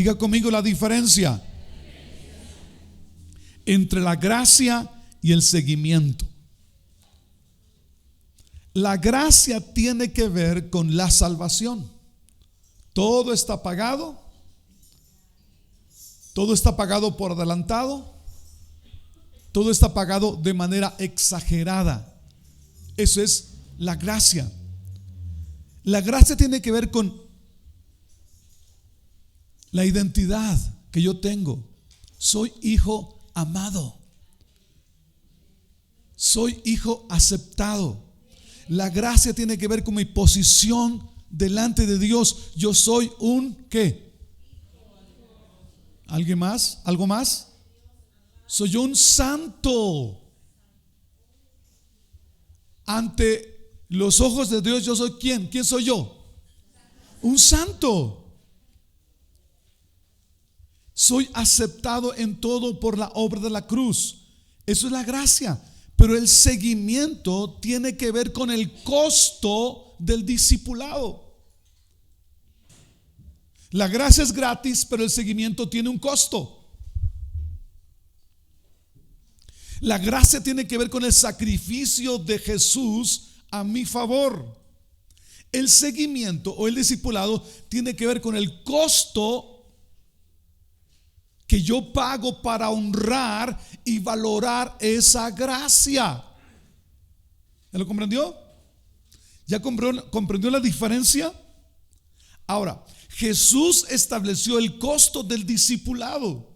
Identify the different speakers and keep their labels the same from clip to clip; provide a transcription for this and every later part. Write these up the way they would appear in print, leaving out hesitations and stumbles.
Speaker 1: Diga conmigo la diferencia entre la gracia y el seguimiento. La gracia tiene que ver con la salvación. Todo está pagado. Todo está pagado por adelantado. Todo está pagado de manera exagerada. Eso es la gracia. La gracia tiene que ver con la identidad que yo tengo. Soy hijo amado. Soy hijo aceptado. La gracia tiene que ver con mi posición delante de Dios. Yo soy un ¿qué? ¿Alguien más? ¿Algo más? Soy un santo. Ante los ojos de Dios yo soy ¿quién? ¿Quién soy yo? Un santo. Soy aceptado en todo por la obra de la cruz. Eso es la gracia. Pero el seguimiento tiene que ver con el costo del discipulado. La gracia es gratis, pero el seguimiento tiene un costo. La gracia tiene que ver con el sacrificio de Jesús a mi favor. El seguimiento o el discipulado tiene que ver con el costo que yo pago para honrar y valorar esa gracia. ¿Ya lo comprendió? ¿Ya comprendió la diferencia? Ahora, Jesús estableció el costo del discipulado.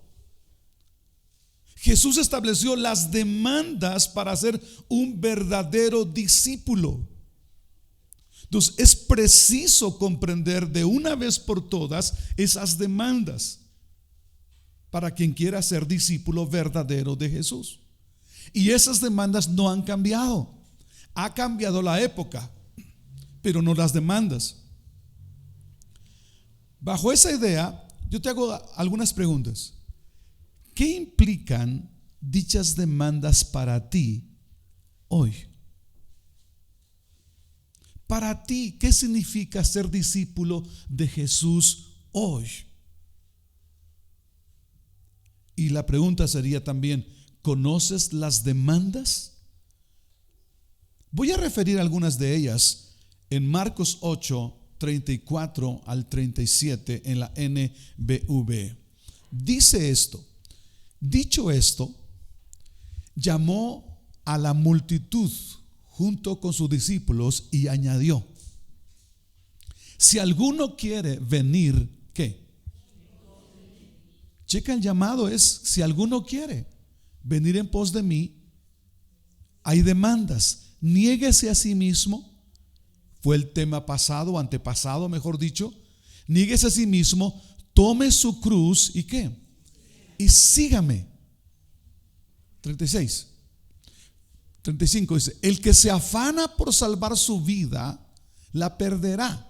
Speaker 1: Jesús estableció las demandas para ser un verdadero discípulo. Entonces es preciso comprender de una vez por todas esas demandas para quien quiera ser discípulo verdadero de Jesús. Y esas demandas no han cambiado. Ha cambiado la época, pero no las demandas. Bajo esa idea, yo te hago algunas preguntas. ¿Qué implican dichas demandas para ti hoy? Para ti, ¿qué significa ser discípulo de Jesús hoy? Y la pregunta sería también, ¿conoces las demandas? Voy a referir algunas de ellas en Marcos 8, 34 al 37 en la NBV. Dice esto: dicho esto, llamó a la multitud junto con sus discípulos y añadió: si alguno quiere venir, ¿qué? Checa, el llamado es: si alguno quiere venir en pos de mí. Hay demandas. Niéguese a sí mismo. Fue el tema pasado, antepasado, mejor dicho. Niéguese a sí mismo, tome su cruz y ¿qué? Y sígame. 36, 35 dice: el que se afana por salvar su vida, la perderá.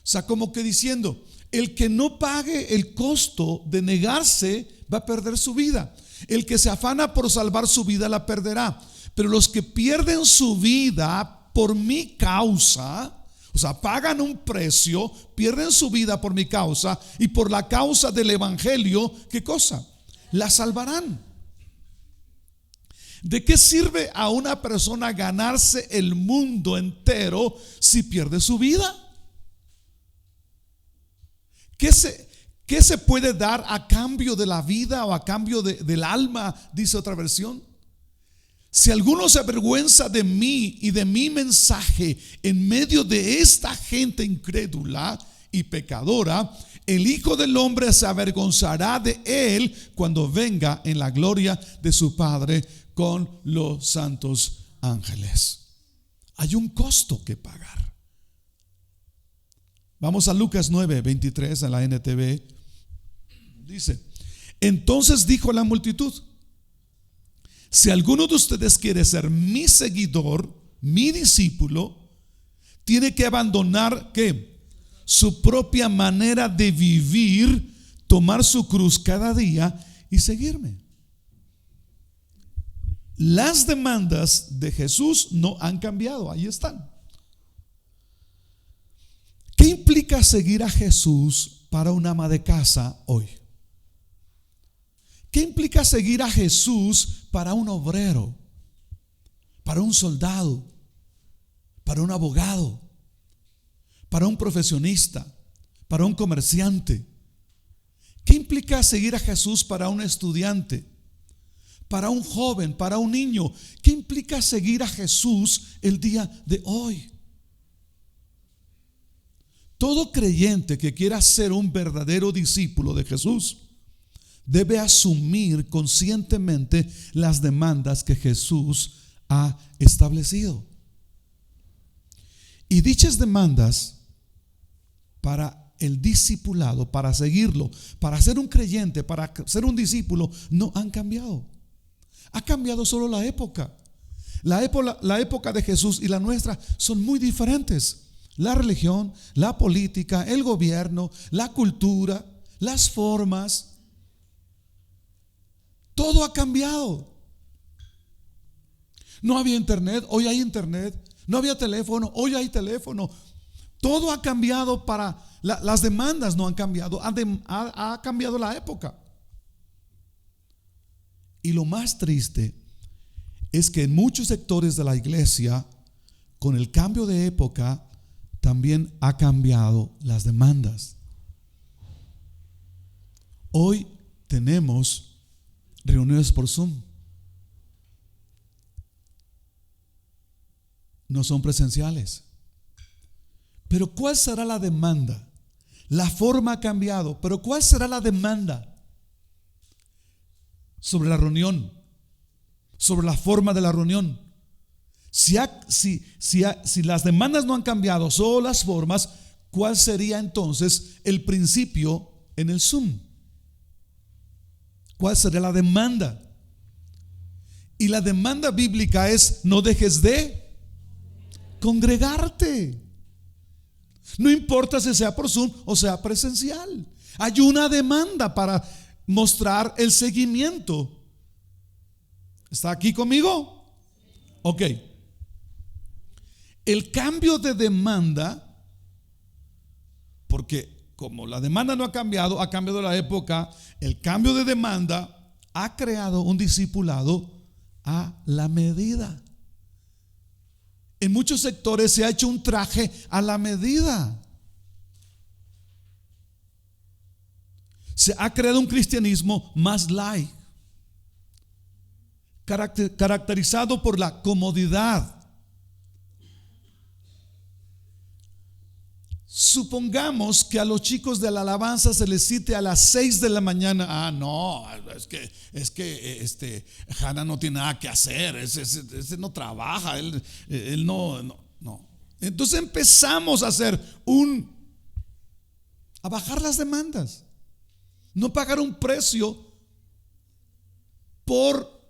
Speaker 1: O sea, como que diciendo, el que no pague el costo de negarse va a perder su vida. El que se afana por salvar su vida la perderá. Pero los que pierden su vida por mi causa, o sea, pagan un precio, pierden su vida por mi causa y por la causa del evangelio, ¿qué cosa? La salvarán. ¿De qué sirve a una persona ganarse el mundo entero si pierde su vida? ¿Qué se puede dar a cambio de la vida o a cambio del alma? Dice otra versión. Si alguno se avergüenza de mí y de mi mensaje en medio de esta gente incrédula y pecadora, el Hijo del Hombre se avergonzará de él cuando venga en la gloria de su Padre con los santos ángeles. Hay un costo que pagar. Vamos a Lucas 9, 23 a la NTV. Dice: entonces dijo a la multitud: si alguno de ustedes quiere ser mi seguidor, mi discípulo, tiene que abandonar ¿qué? Su propia manera de vivir, tomar su cruz cada día y seguirme. Las demandas de Jesús no han cambiado, ahí están. ¿Qué implica seguir a Jesús para un ama de casa hoy? ¿Qué implica seguir a Jesús para un obrero, para un soldado, para un abogado, para un profesionista, para un comerciante? ¿Qué implica seguir a Jesús para un estudiante, para un joven, para un niño? ¿Qué implica seguir a Jesús el día de hoy? Todo creyente que quiera ser un verdadero discípulo de Jesús debe asumir conscientemente las demandas que Jesús ha establecido. Y dichas demandas para el discipulado, para seguirlo, para ser un creyente, para ser un discípulo, no han cambiado. Ha cambiado solo la época. La época de Jesús y la nuestra son muy diferentes. La religión, la política, el gobierno, la cultura, las formas, todo ha cambiado. No había internet, hoy hay internet. No había teléfono, hoy hay teléfono. Todo ha cambiado. Las demandas no han cambiado. Ha cambiado la época. Y lo más triste es que en muchos sectores de la iglesia, con el cambio de época, también ha cambiado las demandas. Hoy tenemos reuniones por Zoom. No son presenciales. Pero ¿cuál será la demanda? La forma ha cambiado, pero ¿cuál será la demanda sobre la reunión? Sobre la forma de la reunión. Si las demandas no han cambiado, solo las formas, ¿cuál sería entonces el principio en el Zoom? ¿Cuál sería la demanda? Y la demanda bíblica es: no dejes de congregarte. No importa si sea por Zoom o sea presencial. Hay una demanda para mostrar el seguimiento. ¿Está aquí conmigo? Ok. El cambio de demanda, porque como la demanda no ha cambiado la época, el cambio de demanda ha creado un discipulado a la medida. En muchos sectores se ha hecho un traje a la medida. Se ha creado un cristianismo más light, caracterizado por la comodidad. Supongamos que a los chicos de la alabanza se les cite a las 6 de la mañana. Ah, no, es que Hannah no tiene nada que hacer. Ese no trabaja, él no. Entonces empezamos a a bajar las demandas, no pagar un precio por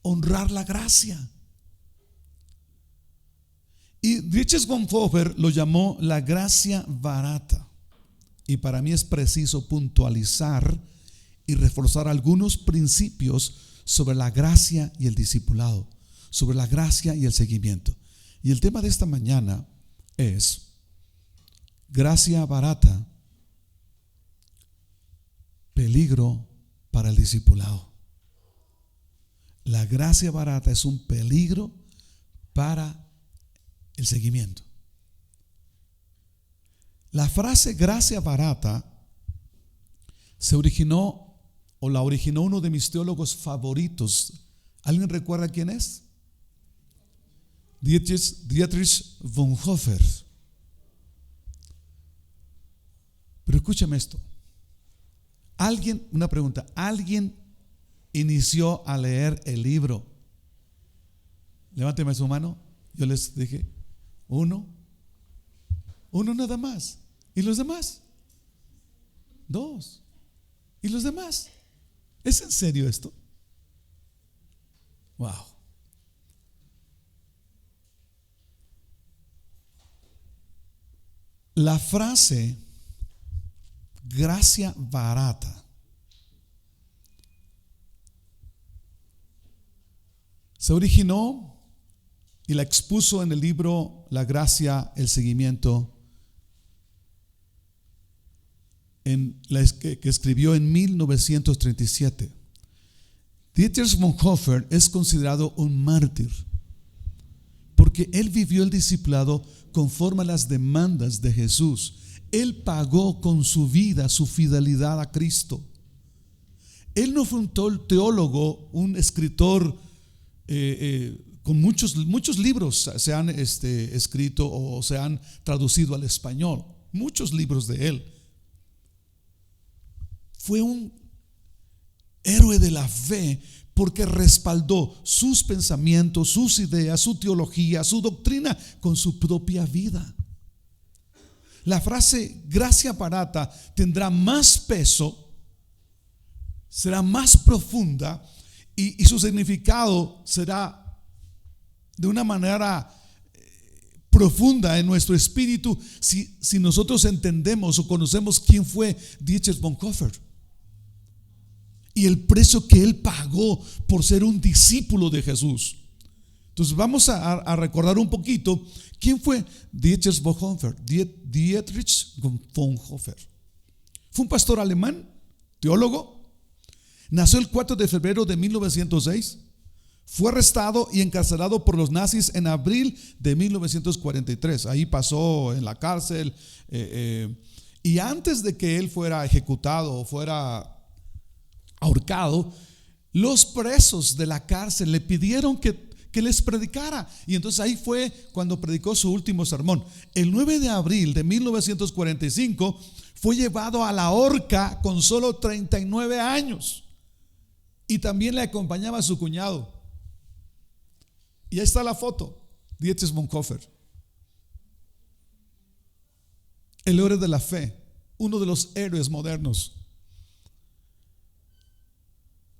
Speaker 1: honrar la gracia. Y Dietrich Bonhoeffer lo llamó la gracia barata. Y para mí es preciso puntualizar y reforzar algunos principios sobre la gracia y el discipulado, sobre la gracia y el seguimiento. Y el tema de esta mañana es gracia barata, peligro para el discipulado. La gracia barata es un peligro para el seguimiento. La frase gracia barata la originó uno de mis teólogos favoritos. ¿Alguien recuerda quién es? Dietrich Bonhoeffer. Pero escúchame esto. Una pregunta. ¿Alguien inició a leer el libro? Levánteme su mano. Yo les dije, uno nada más. ¿Y los demás? 2. ¿Y los demás? ¿Es en serio esto? Wow. La frase gracia barata se originó y la expuso en el libro La gracia, el seguimiento, que escribió en 1937. Dietrich Bonhoeffer es considerado un mártir porque él vivió el discipulado conforme a las demandas de Jesús. Él pagó con su vida su fidelidad a Cristo. Él no fue un teólogo, un escritor con muchos libros se han escrito o se han traducido al español. Muchos libros de él. Fue un héroe de la fe porque respaldó sus pensamientos, sus ideas, su teología, su doctrina con su propia vida. La frase gracia barata tendrá más peso, será más profunda y su significado será de una manera profunda en nuestro espíritu si nosotros entendemos o conocemos quién fue Dietrich Bonhoeffer y el precio que él pagó por ser un discípulo de Jesús. Entonces vamos a recordar un poquito quién fue Dietrich Bonhoeffer. Dietrich Bonhoeffer fue un pastor alemán, teólogo. Nació el 4 de febrero de 1906. Fue arrestado y encarcelado por los nazis en abril de 1943. Ahí pasó en la cárcel. Y antes de que él fuera ejecutado o fuera ahorcado, los presos de la cárcel le pidieron que les predicara. Y entonces ahí fue cuando predicó su último sermón. El 9 de abril de 1945 fue llevado a la horca con solo 39 años. Y también le acompañaba su cuñado. Y ahí está la foto, Dietrich Bonhoeffer, el héroe de la fe, uno de los héroes modernos.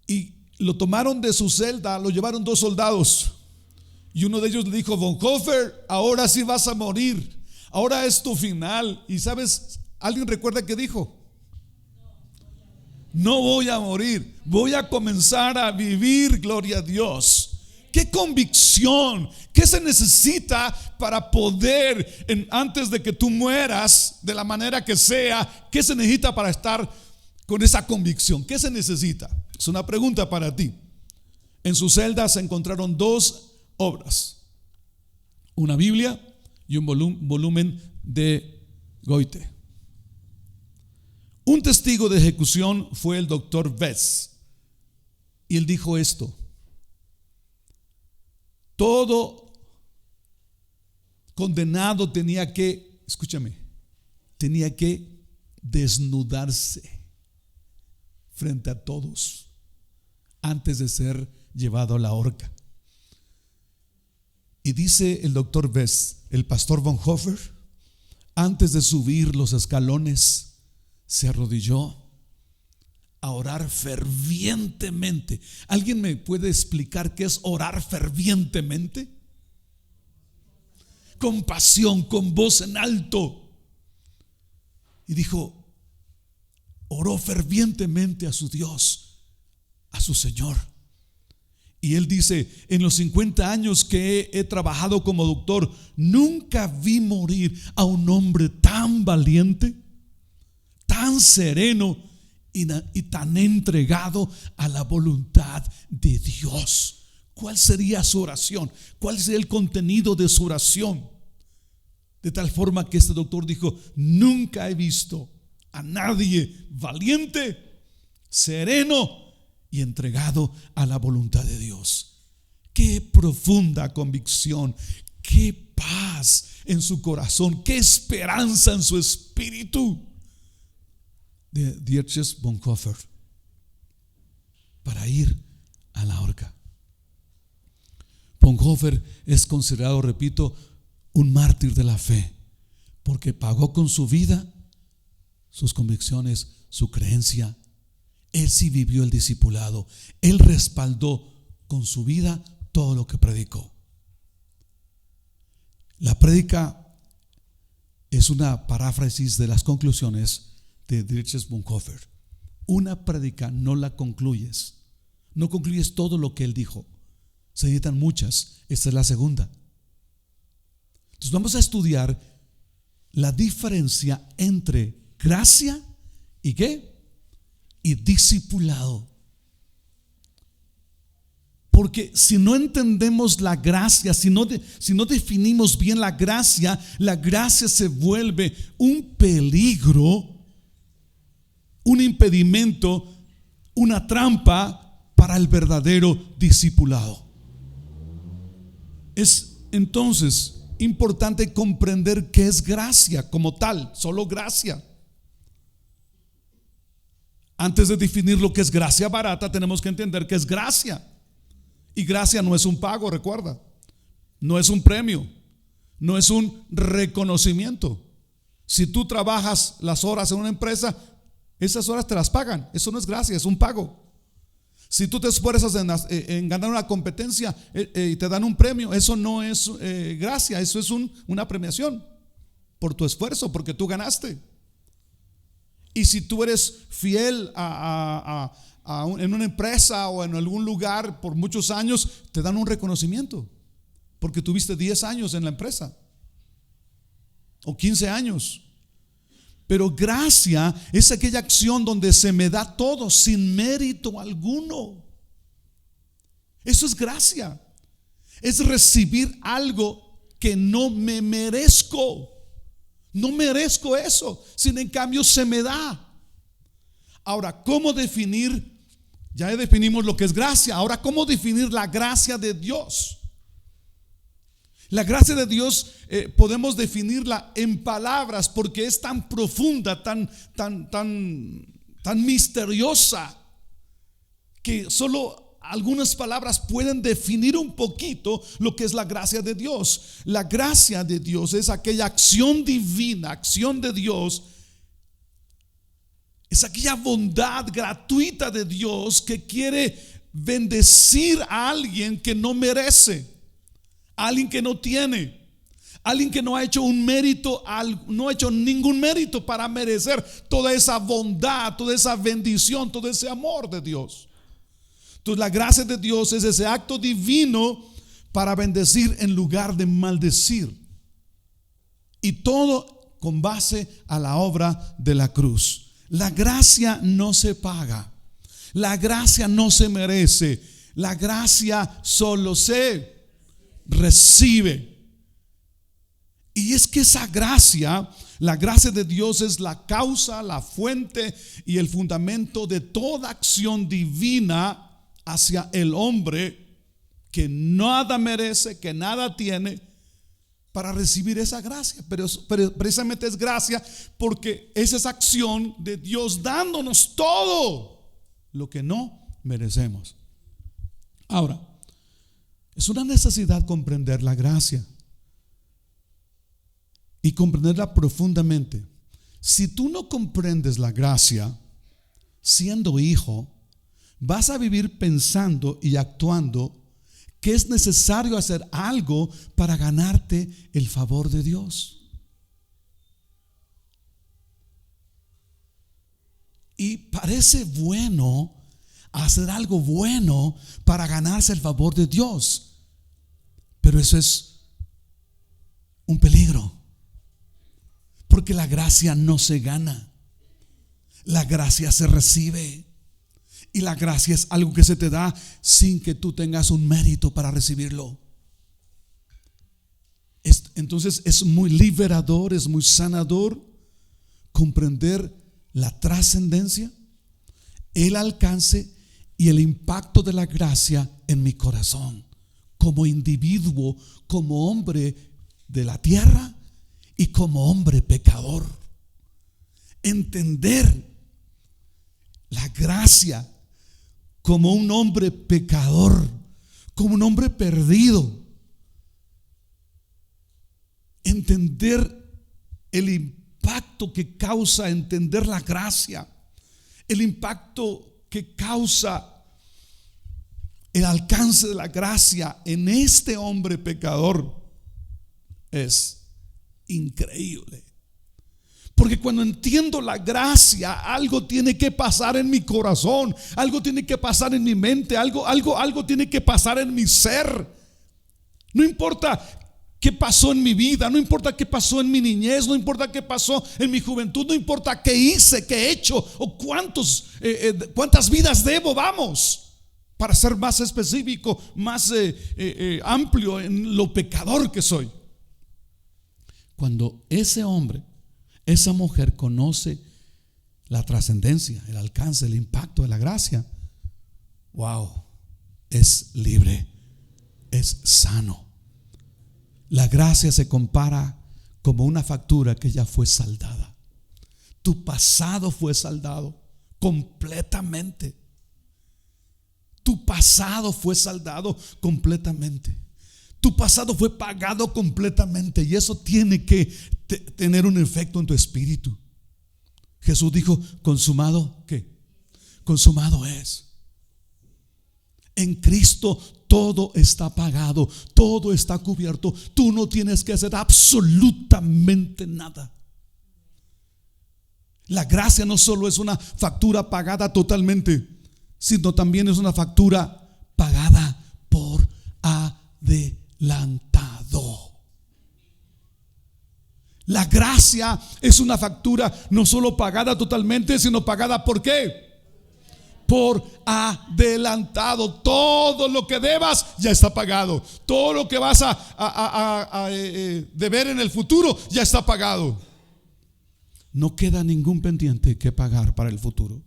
Speaker 1: Y lo tomaron de su celda, lo llevaron 2 soldados. Y uno de ellos le dijo: Bonhoeffer, ahora sí vas a morir, ahora es tu final. Y sabes, ¿alguien recuerda qué dijo? No voy a morir, voy a comenzar a vivir, gloria a Dios. ¿Qué convicción? ¿Qué se necesita para poder, antes de que tú mueras, de la manera que sea, qué se necesita para estar con esa convicción? ¿Qué se necesita? Es una pregunta para ti. En su celda se encontraron 2 obras: una Biblia y un volumen de Goethe. Un testigo de ejecución fue el doctor Wess, y él dijo esto: todo condenado tenía que, escúchame, tenía que desnudarse frente a todos antes de ser llevado a la horca. Y dice el doctor Wess, el pastor Bonhoeffer, antes de subir los escalones, se arrodilló a orar fervientemente. ¿Alguien me puede explicar qué es orar fervientemente? Con pasión, con voz en alto. Y dijo, oró fervientemente a su Dios, a su Señor. Y él dice: en los 50 años que he trabajado como doctor, nunca vi morir a un hombre tan valiente, tan sereno y tan entregado a la voluntad de Dios. ¿Cuál sería su oración? ¿Cuál sería el contenido de su oración? De tal forma que este doctor dijo: nunca he visto a nadie valiente, sereno y entregado a la voluntad de Dios. Qué profunda convicción, qué paz en su corazón, qué esperanza en su espíritu de Dietrich Bonhoeffer para ir a la horca. Bonhoeffer es considerado, repito, un mártir de la fe, porque pagó con su vida sus convicciones, su creencia. Él sí vivió el discipulado. Él respaldó con su vida todo lo que predicó. La prédica es una paráfrasis de las conclusiones de Dietrich Bonhoeffer. Una prédica no la concluyes, no concluyes todo lo que él dijo. Se necesitan muchas. Esta es la segunda. Entonces vamos a estudiar la diferencia entre gracia ¿Y qué? Y discipulado. Porque si no entendemos la gracia, si no definimos bien la gracia se vuelve un peligro, un impedimento, una trampa para el verdadero discipulado. Es entonces importante comprender qué es gracia como tal, solo gracia. Antes de definir lo que es gracia barata, tenemos que entender qué es gracia. Y gracia no es un pago, recuerda. No es un premio, no es un reconocimiento. Si tú trabajas las horas en una empresa, esas horas te las pagan. Eso no es gracia, es un pago. Si tú te esfuerzas en ganar una competencia y te dan un premio, eso no es gracia, eso es una premiación por tu esfuerzo, porque tú ganaste. Y si tú eres fiel en una empresa o en algún lugar por muchos años, te dan un reconocimiento porque tuviste 10 años en la empresa o 15 años. Pero gracia es aquella acción donde se me da todo sin mérito alguno. Eso es gracia. Es recibir algo que no me merezco. No merezco eso, sin en cambio se me da. Ahora, ¿cómo definir? Ya definimos lo que es gracia. Ahora, ¿cómo definir la gracia de Dios? La gracia de Dios podemos definirla en palabras porque es tan profunda, tan misteriosa, que solo algunas palabras pueden definir un poquito lo que es la gracia de Dios. La gracia de Dios es aquella acción divina, acción de Dios. Es aquella bondad gratuita de Dios que quiere bendecir a alguien que no merece, a alguien que no tiene, a alguien que no ha hecho un mérito, no ha hecho ningún mérito para merecer toda esa bondad, toda esa bendición, todo ese amor de Dios. Entonces la gracia de Dios es ese acto divino para bendecir en lugar de maldecir. Y todo con base a la obra de la cruz. La gracia no se paga, la gracia no se merece, la gracia solo se recibe. Y es que esa gracia, la gracia de Dios, es la causa, la fuente y el fundamento de toda acción divina hacia el hombre que nada merece, que nada tiene, para recibir esa gracia. Pero precisamente es gracia porque es esa acción de Dios dándonos todo lo que no merecemos. Ahora, es una necesidad comprender la gracia y comprenderla profundamente. Si tú no comprendes la gracia, siendo hijo, vas a vivir pensando y actuando que es necesario hacer algo para ganarte el favor de Dios. Y parece bueno hacer algo bueno para ganarse el favor de Dios, pero eso es un peligro, porque la gracia no se gana, la gracia se recibe. Y la gracia es algo que se te da sin que tú tengas un mérito para recibirlo. Entonces es muy liberador, es muy sanador comprender la trascendencia, el alcance y el impacto de la gracia en mi corazón, como individuo, como hombre de la tierra y como hombre pecador. Entender la gracia como un hombre pecador, como un hombre perdido. Entender el impacto que causa entender la gracia, el impacto que causa el alcance de la gracia en este hombre pecador es increíble. Porque cuando entiendo la gracia, algo tiene que pasar en mi corazón, algo tiene que pasar en mi mente, algo tiene que pasar en mi ser. No importa qué pasó en mi vida, no importa qué pasó en mi niñez, no importa qué pasó en mi juventud, no importa qué hice, qué he hecho o cuántas vidas debo, vamos, para ser más específico, más amplio en lo pecador que soy. Cuando ese hombre, esa mujer conoce la trascendencia, el alcance, el impacto de la gracia, wow, es libre, es sano. La gracia se compara como una factura que ya fue saldada. Tu pasado fue saldado completamente. Tu pasado fue saldado completamente. Tu pasado fue pagado completamente. Y eso tiene que tener un efecto en tu espíritu. Jesús dijo: consumado, ¿qué? Consumado es. En Cristo todo está pagado, todo está cubierto. Tú no tienes que hacer absolutamente nada. La gracia no solo es una factura pagada totalmente, sino también es una factura pagada por adelantado. La gracia es una factura no solo pagada totalmente, sino pagada ¿por qué? Por adelantado. Todo lo que debas ya está pagado. Todo lo que vas a deber en el futuro ya está pagado. No queda ningún pendiente que pagar para el futuro.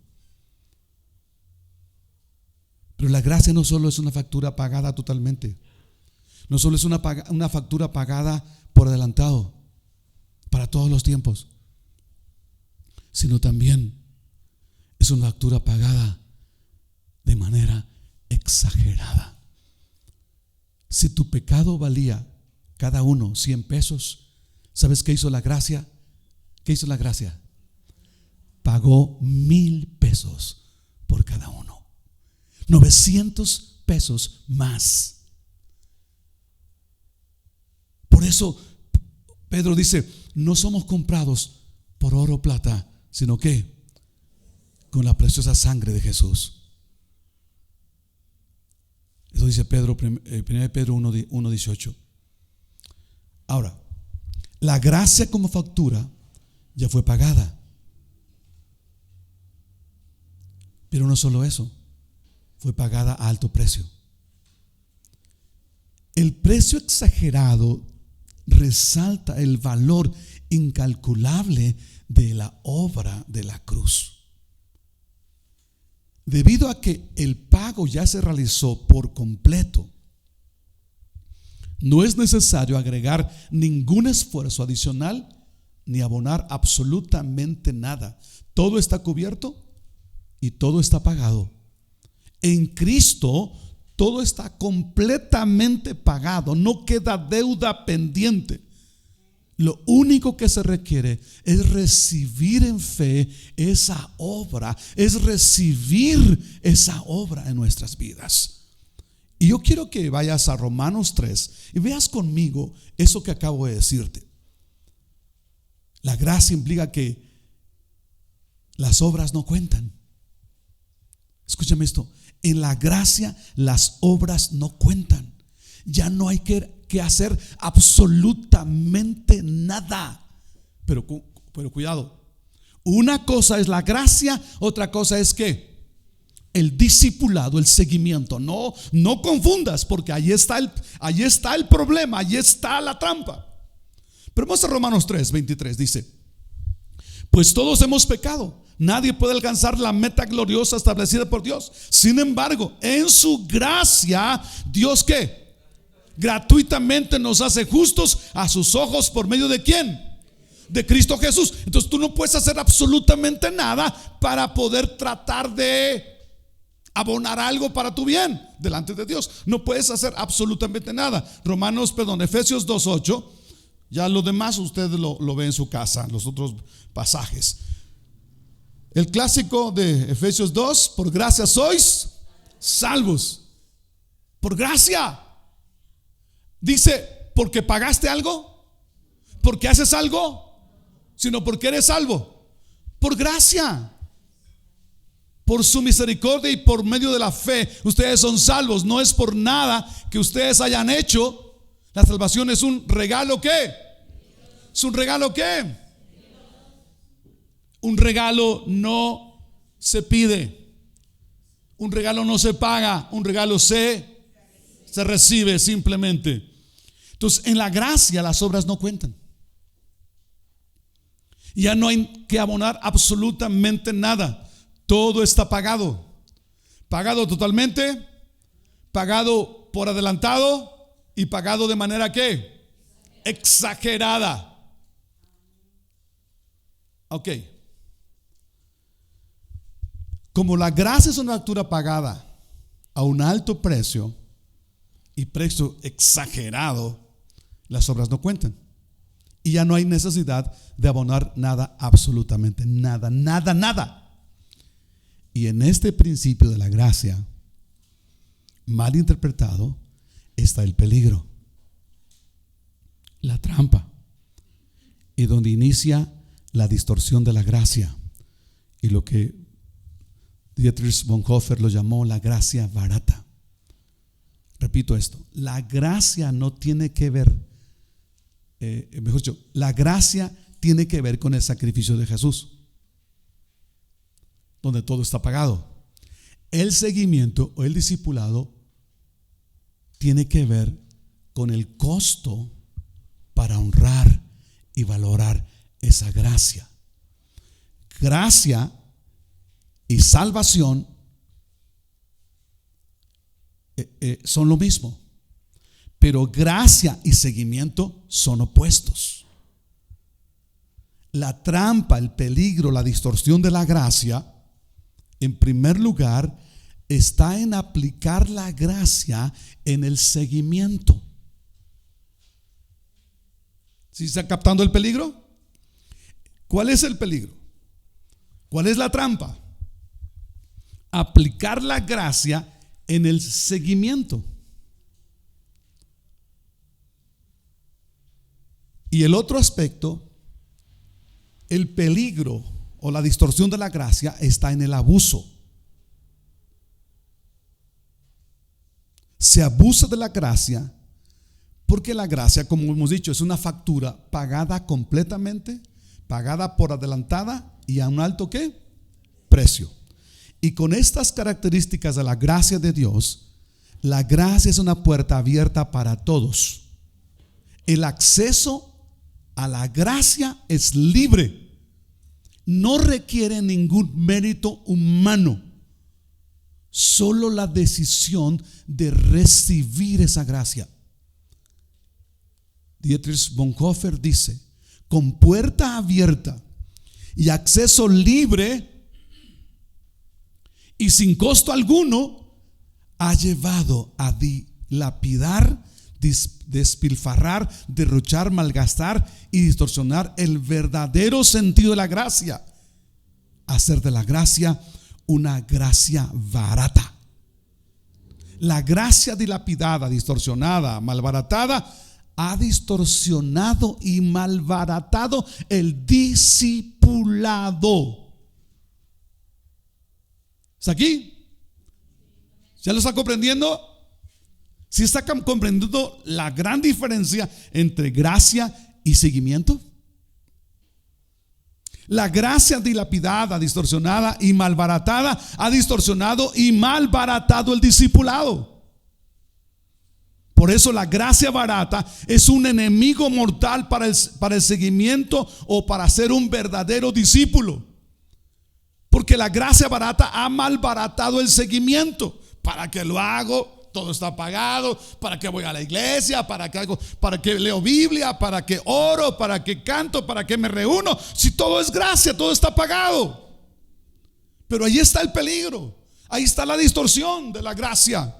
Speaker 1: Pero la gracia no solo es una factura pagada totalmente, no solo es una factura pagada por adelantado para todos los tiempos, sino también es una factura pagada de manera exagerada. Si tu pecado valía cada uno 100 pesos, ¿sabes qué hizo la gracia? ¿Qué hizo la gracia? Pagó 1,000 pesos por cada uno. 900 pesos más. Por eso Pedro dice: no somos comprados por oro o plata, sino que con la preciosa sangre de Jesús. Eso dice Pedro, 1 Pedro 1:18. Ahora, la gracia como factura ya fue pagada. Pero no solo eso, fue pagada a alto precio. El precio exagerado resalta el valor incalculable de la obra de la cruz. Debido a que el pago ya se realizó por completo, no es necesario agregar ningún esfuerzo adicional ni abonar absolutamente nada. Todo está cubierto y todo está pagado. En Cristo todo está completamente pagado, no queda deuda pendiente. Lo único que se requiere es recibir en fe esa obra, es recibir esa obra en nuestras vidas. Y yo quiero que vayas a Romanos 3 y veas conmigo eso que acabo de decirte. La gracia implica que las obras no cuentan. Escúchame esto: en la gracia las obras no cuentan. Ya no hay que hacer absolutamente nada. Pero cuidado, una cosa es la gracia, otra cosa es que el discipulado, el seguimiento. No confundas, porque ahí está el problema, ahí está la trampa. Pero vamos a Romanos 3:23, dice: pues todos hemos pecado, nadie puede alcanzar la meta gloriosa establecida por Dios. Sin embargo, en su gracia, Dios ¿qué? Gratuitamente nos hace justos a sus ojos. ¿Por medio de quién? De Cristo Jesús. Entonces tú no puedes hacer absolutamente nada para poder tratar de abonar algo para tu bien delante de Dios. No puedes hacer absolutamente nada. Efesios 2:8. Ya lo demás usted lo ve en su casa, los otros pasajes. El clásico de Efesios 2: por gracia sois salvos. Por gracia. Dice, porque pagaste algo, porque haces algo, sino porque eres salvo. Por gracia, por su misericordia y por medio de la fe, ustedes son salvos. No es por nada que ustedes hayan hecho, La salvación es un regalo, ¿qué? ¿Es un regalo qué? Un regalo no se pide. Un regalo no se paga. Un regalo se recibe simplemente. Entonces, en la gracia las obras no cuentan. Ya no hay que abonar absolutamente nada. Todo está pagado. Pagado totalmente, pagado por adelantado y pagado de manera ¿qué? Exagerada. Ok. Como la gracia es una factura pagada a un alto precio y precio exagerado, las obras no cuentan. Y ya no hay necesidad de abonar nada, absolutamente nada, nada, nada. Y en este principio de la gracia, mal interpretado, está el peligro, la trampa, y donde inicia la distorsión de la gracia, y lo que Dietrich Bonhoeffer lo llamó la gracia barata. Repito esto: la gracia no tiene que ver, mejor dicho, la gracia tiene que ver con el sacrificio de Jesús, donde todo está pagado. El seguimiento o el discipulado tiene que ver con el costo para honrar y valorar esa gracia. Gracia y salvación son lo mismo, pero gracia y seguimiento son opuestos. La trampa, el peligro, la distorsión de la gracia, en primer lugar, está en aplicar la gracia en el seguimiento. ¿Sí está captando el peligro? ¿Cuál es el peligro? ¿Cuál es la trampa? Aplicar la gracia en el seguimiento. Y el otro aspecto, el peligro o la distorsión de la gracia, está en el abuso. Se abusa de la gracia porque la gracia, como hemos dicho, es una factura pagada completamente, pagada por adelantada y a un alto ¿qué? Precio. Y con estas características de la gracia de Dios, la gracia es una puerta abierta para todos. El acceso a la gracia es libre, no requiere ningún mérito humano, solo la decisión de recibir esa gracia. Dietrich Bonhoeffer dice: con puerta abierta y acceso libre y sin costo alguno, ha llevado a dilapidar, despilfarrar, derrochar, malgastar y distorsionar el verdadero sentido de la gracia, hacer de la gracia una gracia barata. La gracia dilapidada, distorsionada, malbaratada, ha distorsionado y malbaratado el discipulado. ¿Está aquí? ¿Ya lo está comprendiendo? ¿Sí está comprendiendo la gran diferencia entre gracia y seguimiento? La gracia dilapidada, distorsionada y malbaratada ha distorsionado y malbaratado el discipulado. Por eso la gracia barata es un enemigo mortal para el seguimiento o para ser un verdadero discípulo. Porque la gracia barata ha malbaratado el seguimiento. ¿Para qué lo hago? Todo está pagado. ¿Para qué voy a la iglesia? ¿Para qué hago? ¿Para qué leo Biblia? ¿Para qué oro? ¿Para qué canto? ¿Para qué me reúno? Si todo es gracia, todo está pagado. Pero ahí está el peligro. Ahí está la distorsión de la gracia.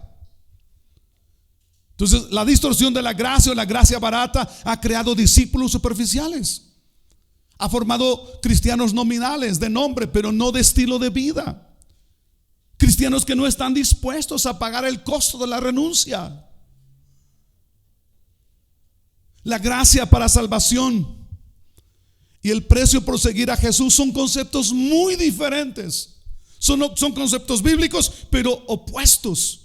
Speaker 1: Entonces, la distorsión de la gracia o la gracia barata ha creado discípulos superficiales. Ha formado cristianos nominales de nombre, pero no de estilo de vida. Cristianos que no están dispuestos a pagar el costo de la renuncia. La gracia para salvación y el precio por seguir a Jesús son conceptos muy diferentes. Son conceptos bíblicos, pero opuestos.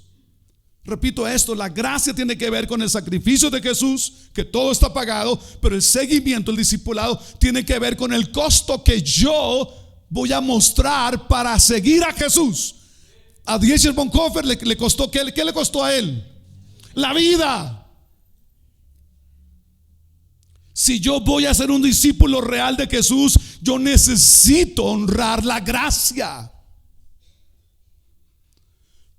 Speaker 1: Repito esto, la gracia tiene que ver con el sacrificio de Jesús, que todo está pagado, pero el seguimiento, el discipulado, tiene que ver con el costo que yo voy a mostrar para seguir a Jesús. A Dietrich Bonhoeffer le costó, ¿qué le costó a él? La vida. Si yo voy a ser un discípulo real de Jesús, yo necesito honrar la gracia.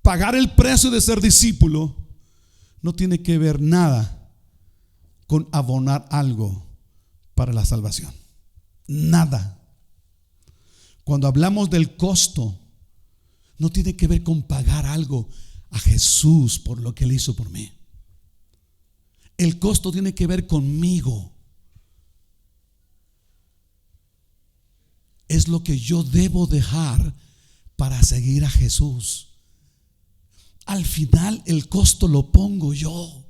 Speaker 1: Pagar el precio de ser discípulo no tiene que ver nada con abonar algo para la salvación. Nada. Cuando hablamos del costo, no tiene que ver con pagar algo a Jesús por lo que Él hizo por mí. El costo tiene que ver conmigo. Es lo que yo debo dejar para seguir a Jesús. Al final el costo lo pongo yo.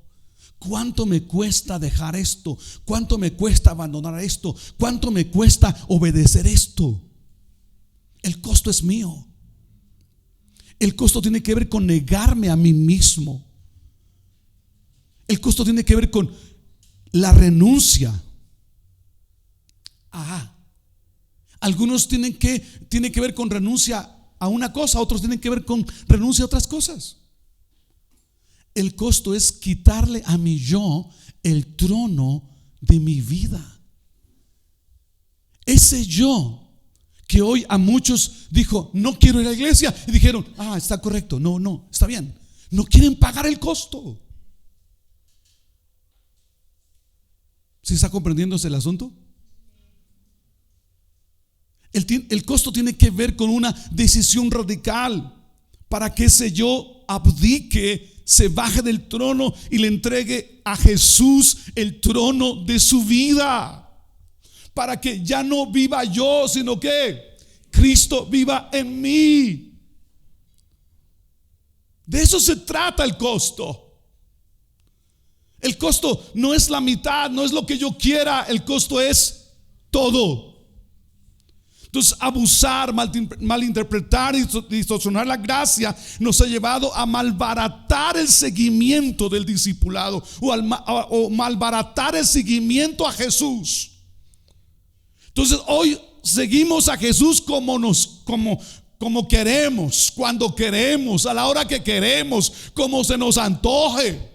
Speaker 1: ¿Cuánto me cuesta dejar esto? ¿Cuánto me cuesta abandonar esto? ¿Cuánto me cuesta obedecer esto? El costo es mío. El costo tiene que ver con negarme a mí mismo. El costo tiene que ver con la renuncia. Algunos tiene que ver con renuncia a una cosa, otros tienen que ver con renuncia a otras cosas. El costo es quitarle a mi yo el trono de mi vida. Ese yo que hoy a muchos dijo, no quiero ir a la iglesia, y dijeron, está correcto, no, está bien. No quieren pagar el costo. ¿Sí está comprendiéndose el asunto? El costo tiene que ver con una decisión radical para que ese yo abdique, se baje del trono y le entregue a Jesús el trono de su vida, para que ya no viva yo, sino que Cristo viva en mí. De eso se trata el costo. El costo no es la mitad, no es lo que yo quiera, el costo es todo. Entonces, abusar, malinterpretar y distorsionar la gracia nos ha llevado a malbaratar el seguimiento del discipulado o malbaratar el seguimiento a Jesús. Entonces, hoy seguimos a Jesús como queremos, cuando queremos, a la hora que queremos, como se nos antoje,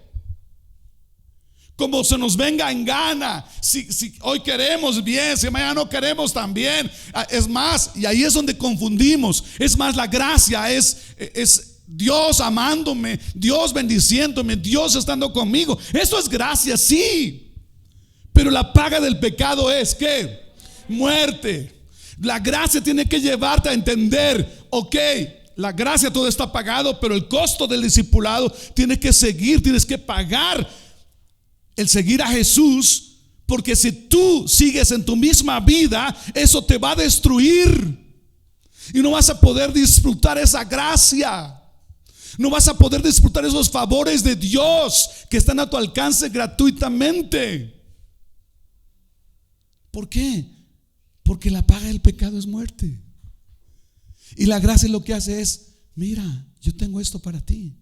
Speaker 1: como se nos venga en gana. Si hoy queremos, bien; si mañana no queremos, también. Es más, y ahí es donde confundimos. Es más, la gracia es Dios amándome, Dios bendiciéndome, Dios estando conmigo. Eso es gracia, sí. Pero la paga del pecado es ¿qué? Muerte. La gracia tiene que llevarte a entender, la gracia todo está pagado, pero el costo del discipulado tienes que pagar el seguir a Jesús, porque si tú sigues en tu misma vida, eso te va a destruir y no vas a poder disfrutar esa gracia. No vas a poder disfrutar esos favores de Dios que están a tu alcance gratuitamente. ¿Por qué? Porque la paga del pecado es muerte. Y la gracia lo que hace es, mira, yo tengo esto para ti.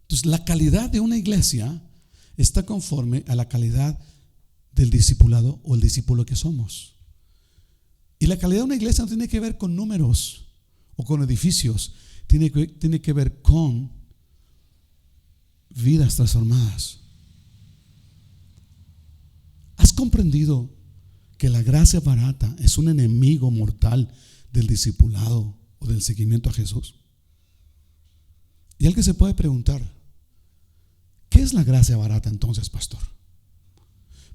Speaker 1: Entonces, la calidad de una iglesia está conforme a la calidad del discipulado o el discípulo que somos. Y la calidad de una iglesia no tiene que ver con números o con edificios, tiene que ver con vidas transformadas. ¿Has comprendido que la gracia barata es un enemigo mortal del discipulado o del seguimiento a Jesús? Y alguien se puede preguntar, ¿qué es la gracia barata entonces, pastor?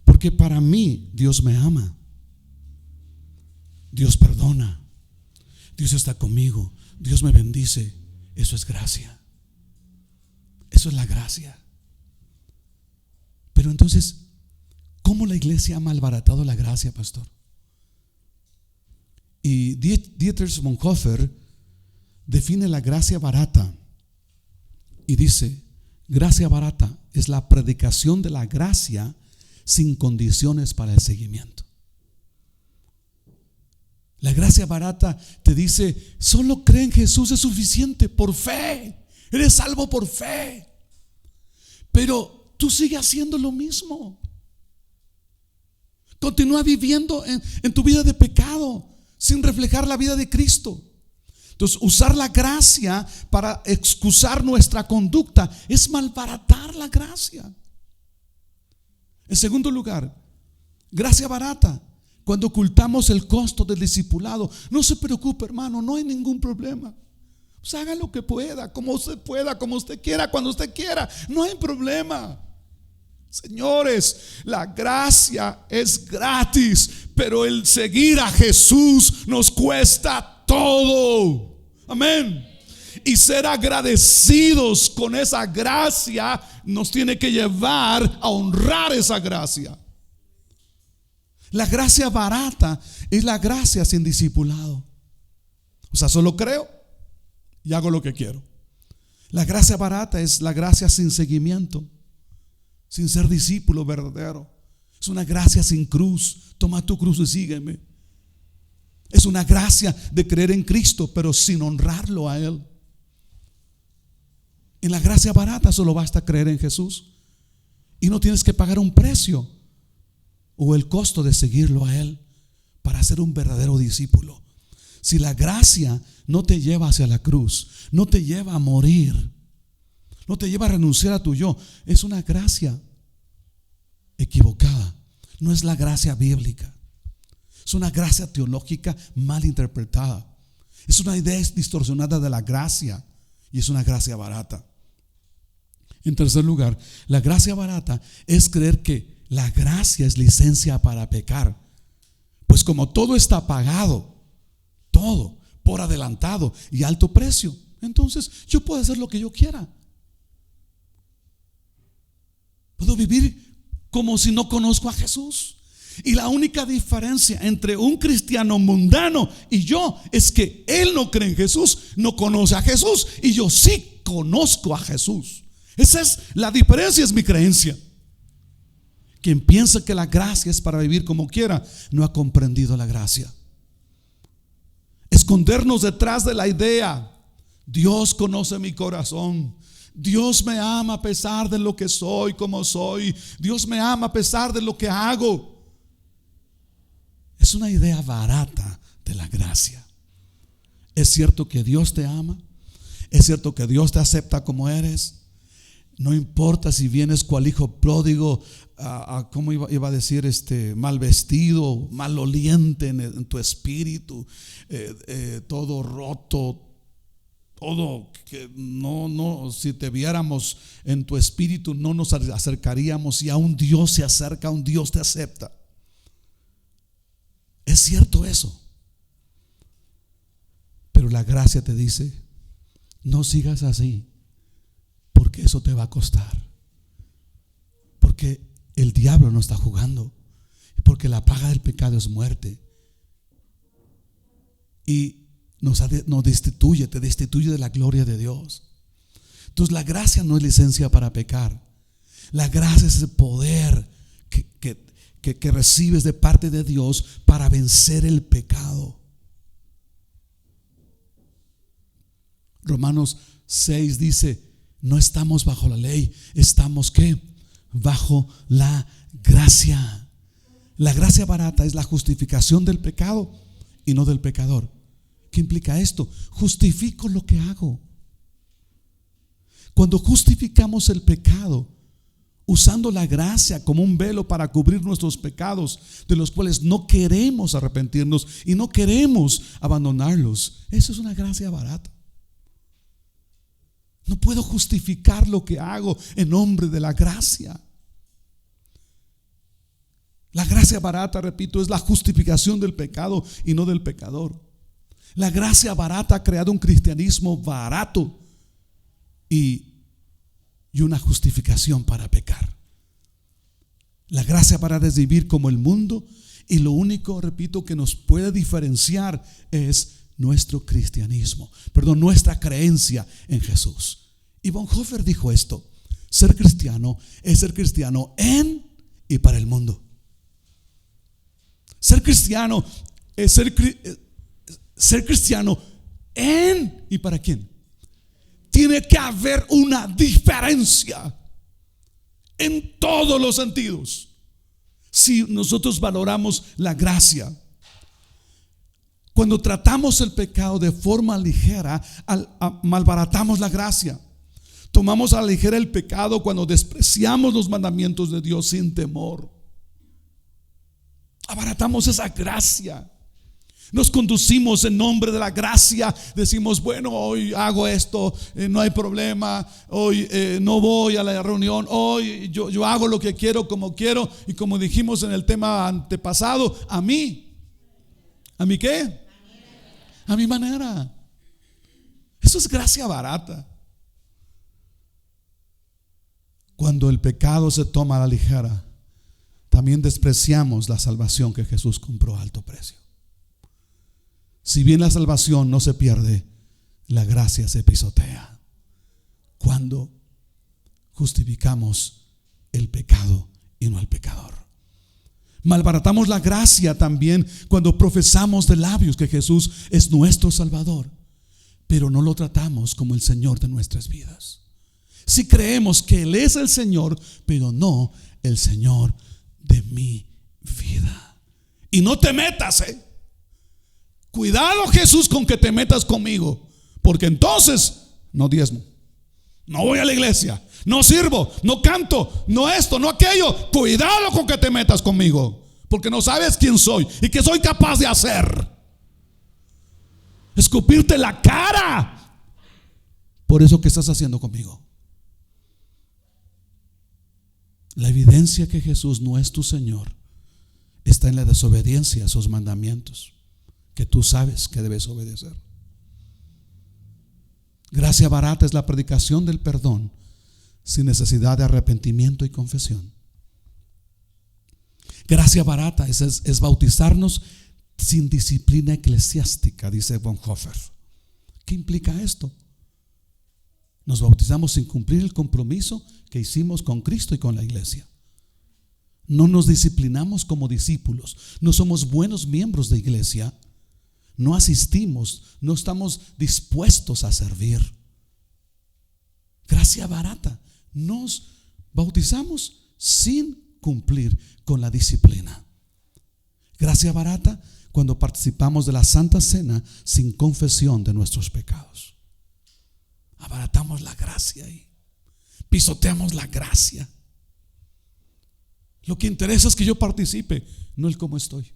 Speaker 1: Porque para mí Dios me ama, Dios perdona, Dios está conmigo, Dios me bendice. Eso es gracia. Eso es la gracia. Pero entonces, ¿cómo la iglesia ha malbaratado la gracia, pastor? Y Dietrich Bonhoeffer define la gracia barata y dice: gracia barata es la predicación de la gracia sin condiciones para el seguimiento. La gracia barata te dice: solo cree en Jesús, es suficiente, por fe. Eres salvo por fe. Pero tú sigues haciendo lo mismo. Continúa viviendo en tu vida de pecado, sin reflejar la vida de Cristo. Entonces, usar la gracia para excusar nuestra conducta es malbaratar la gracia. En segundo lugar, gracia barata, cuando ocultamos el costo del discipulado. No se preocupe, hermano, no hay ningún problema. Pues haga lo que pueda, como usted quiera, cuando usted quiera. No hay problema. Señores, la gracia es gratis, pero el seguir a Jesús nos cuesta todo. Amén. Y ser agradecidos con esa gracia nos tiene que llevar a honrar esa gracia. La gracia barata es la gracia sin discipulado. O sea, solo creo y hago lo que quiero. La gracia barata es la gracia sin seguimiento, sin ser discípulo verdadero. Es una gracia sin cruz. Toma tu cruz y sígueme. Es una gracia de creer en Cristo, pero sin honrarlo a Él. En la gracia barata solo basta creer en Jesús y no tienes que pagar un precio o el costo de seguirlo a Él para ser un verdadero discípulo. Si la gracia no te lleva hacia la cruz, no te lleva a morir, no te lleva a renunciar a tu yo, es una gracia equivocada. No es la gracia bíblica. Es una gracia teológica mal interpretada. Es una idea distorsionada de la gracia y es una gracia barata. En tercer lugar, la gracia barata es creer que la gracia es licencia para pecar. Pues como todo está pagado, todo por adelantado y alto precio, entonces yo puedo hacer lo que yo quiera. Puedo vivir como si no conozco a Jesús. Y la única diferencia entre un cristiano mundano y yo es que él no cree en Jesús, no conoce a Jesús, y yo sí conozco a Jesús. Esa es la diferencia, es mi creencia. Quien piensa que la gracia es para vivir como quiera, no ha comprendido la gracia. Escondernos detrás de la idea: Dios conoce mi corazón, Dios me ama a pesar de lo que soy, como soy, Dios me ama a pesar de lo que hago, es una idea barata de la gracia. Es cierto que Dios te ama, es cierto que Dios te acepta como eres. No importa si vienes cual hijo pródigo, ¿cómo iba a decir? Mal vestido, maloliente en tu espíritu, todo roto, todo que no, si te viéramos en tu espíritu no nos acercaríamos, y a un Dios se acerca, a un Dios te acepta. Es cierto eso, pero la gracia te dice: no sigas así, porque eso te va a costar, porque el diablo no está jugando, porque la paga del pecado es muerte, y nos destituye, te destituye de la gloria de Dios. Entonces la gracia no es licencia para pecar. La gracia es el poder que recibes de parte de Dios para vencer el pecado. Romanos 6 dice: no estamos bajo la ley, estamos ¿qué? Bajo la gracia. La gracia barata es la justificación del pecado y no del pecador. ¿Qué implica esto? Justifico lo que hago. Cuando justificamos el pecado usando la gracia como un velo para cubrir nuestros pecados, de los cuales no queremos arrepentirnos y no queremos abandonarlos, eso es una gracia barata. No puedo justificar lo que hago en nombre de la gracia. La gracia barata, repito, es la justificación del pecado y no del pecador. La gracia barata ha creado un cristianismo barato y una justificación para pecar. La gracia barata es vivir como el mundo, y lo único, repito, que nos puede diferenciar es nuestro cristianismo, nuestra creencia en Jesús. Y Bonhoeffer dijo esto: ser cristiano es ser cristiano en y para el mundo. Ser cristiano es ser cristiano en y para quién. Tiene que haber una diferencia en todos los sentidos. Si nosotros valoramos la gracia, cuando tratamos el pecado de forma ligera, malbaratamos la gracia. Tomamos a la ligera el pecado cuando despreciamos los mandamientos de Dios sin temor. Abaratamos esa gracia. Nos conducimos en nombre de la gracia. Decimos, bueno, hoy hago esto, no hay problema. Hoy no voy a la reunión. Hoy yo hago lo que quiero, como quiero. Y como dijimos en el tema antepasado, ¿a mí qué? A mi manera. Eso es gracia barata. Cuando el pecado se toma a la ligera, también despreciamos la salvación que Jesús compró a alto precio. Si bien la salvación no se pierde, la gracia se pisotea cuando justificamos el pecado y no al pecador. Malbaratamos la gracia también cuando profesamos de labios que Jesús es nuestro Salvador, pero no lo tratamos como el Señor de nuestras vidas. Si creemos que Él es el Señor, pero no el Señor de mi vida. Y no te metas, cuidado, Jesús, con que te metas conmigo, porque entonces no diezmo, no voy a la iglesia, no sirvo, no canto, no esto, no aquello. Cuidado con que te metas conmigo, porque no sabes quién soy y qué soy capaz de hacer. Escupirte la cara por eso que estás haciendo conmigo. La evidencia que Jesús no es tu Señor está en la desobediencia a sus mandamientos que tú sabes que debes obedecer. Gracia barata es la predicación del perdón sin necesidad de arrepentimiento y confesión. Gracia barata es bautizarnos sin disciplina eclesiástica, dice Bonhoeffer. ¿Qué implica esto? Nos bautizamos sin cumplir el compromiso que hicimos con Cristo y con la iglesia. No nos disciplinamos como discípulos, no somos buenos miembros de iglesia, no asistimos, no estamos dispuestos a servir. Gracia barata. Nos bautizamos sin cumplir con la disciplina. Gracia barata cuando participamos de la Santa Cena sin confesión de nuestros pecados. Abaratamos la gracia y pisoteamos la gracia. Lo que interesa es que yo participe, no el cómo estoy.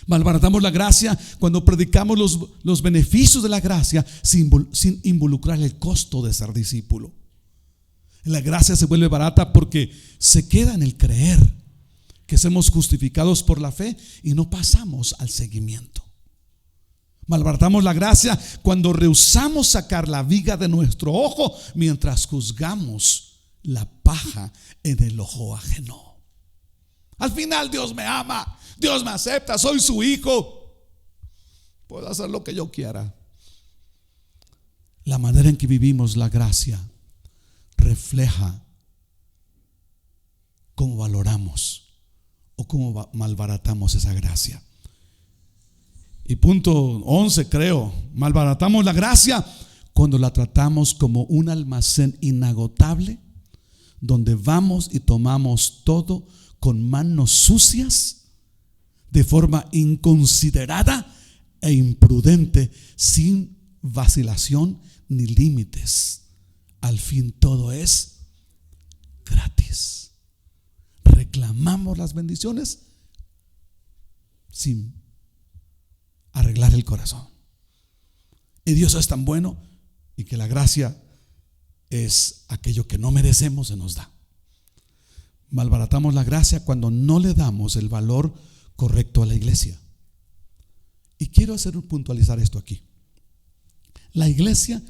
Speaker 1: Malbaratamos la gracia cuando predicamos los beneficios de la gracia sin involucrar el costo de ser discípulo. La gracia se vuelve barata porque se queda en el creer que somos justificados por la fe y no pasamos al seguimiento. Malbaratamos la gracia cuando rehusamos sacar la viga de nuestro ojo mientras juzgamos la paja en el ojo ajeno. Al final Dios me ama, Dios me acepta, soy su hijo, puedo hacer lo que yo quiera. La manera en que vivimos la gracia refleja cómo valoramos o cómo malbaratamos esa gracia. Y punto 11, creo, malbaratamos la gracia cuando la tratamos como un almacén inagotable donde vamos y tomamos todo con manos sucias, de forma inconsiderada e imprudente, sin vacilación ni límites. Al fin todo es gratis. Reclamamos las bendiciones sin arreglar el corazón. Y Dios es tan bueno y que la gracia es aquello que no merecemos, se nos da. Malbaratamos la gracia cuando no le damos el valor correcto a la iglesia. Y quiero puntualizar esto aquí. La iglesia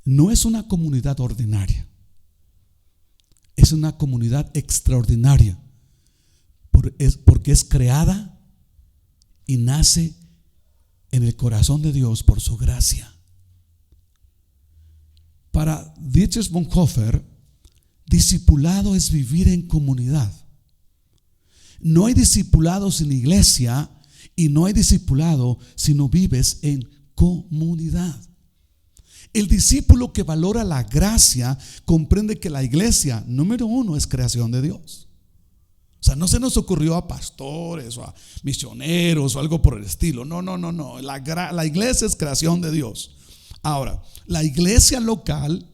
Speaker 1: no es una comunidad ordinaria, es una comunidad extraordinaria, porque es creada y nace en el corazón de Dios por su gracia. Para Dietrich Bonhoeffer, discipulado es vivir en comunidad. No hay discipulado sin iglesia Y no hay discipulado si no vives en comunidad. El discípulo que valora la gracia comprende que la iglesia, número uno, es creación de Dios. O sea, no se nos ocurrió a pastores o a misioneros o algo por el estilo. No. La iglesia es creación de Dios. Ahora, la iglesia local,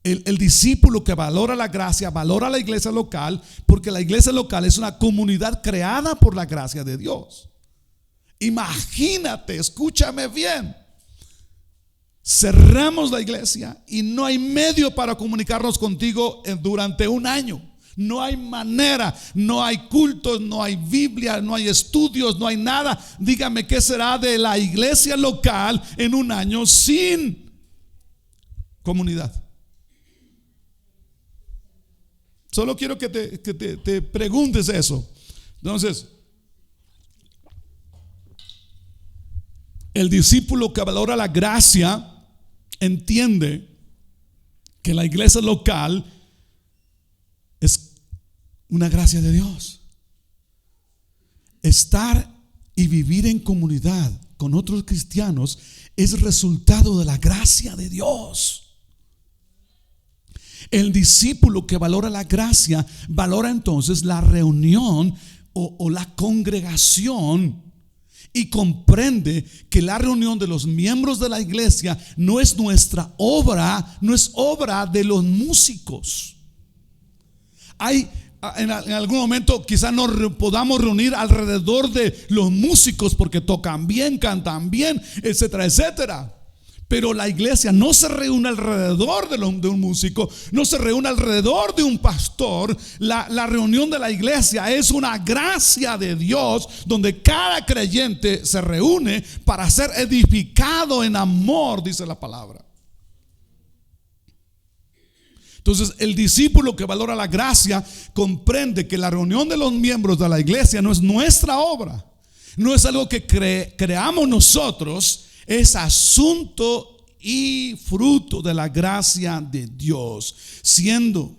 Speaker 1: el discípulo que valora la gracia, valora la iglesia local, porque la iglesia local es una comunidad creada por la gracia de Dios. Imagínate, escúchame bien. Cerramos la iglesia y no hay medio para comunicarnos contigo durante un año. No hay manera, no hay cultos, no hay Biblia, no hay estudios, no hay nada. Dígame, ¿qué será de la iglesia local en un año sin comunidad? Solo quiero que te preguntes eso. Entonces, el discípulo que valora la gracia entiende que la iglesia local es una gracia de Dios. Estar y vivir en comunidad con otros cristianos es resultado de la gracia de Dios. El discípulo que valora la gracia valora entonces la reunión o la congregación, y comprende que la reunión de los miembros de la iglesia no es nuestra obra, no es obra de los músicos. En algún momento quizás nos podamos reunir alrededor de los músicos porque tocan bien, cantan bien, etcétera, etcétera. Pero la iglesia no se reúne alrededor de un músico, no se reúne alrededor de un pastor. La reunión de la iglesia es una gracia de Dios, donde cada creyente se reúne para ser edificado en amor, dice la palabra. Entonces, el discípulo que valora la gracia comprende que la reunión de los miembros de la iglesia no es nuestra obra, no es algo que creamos nosotros. Es asunto y fruto de la gracia de Dios, siendo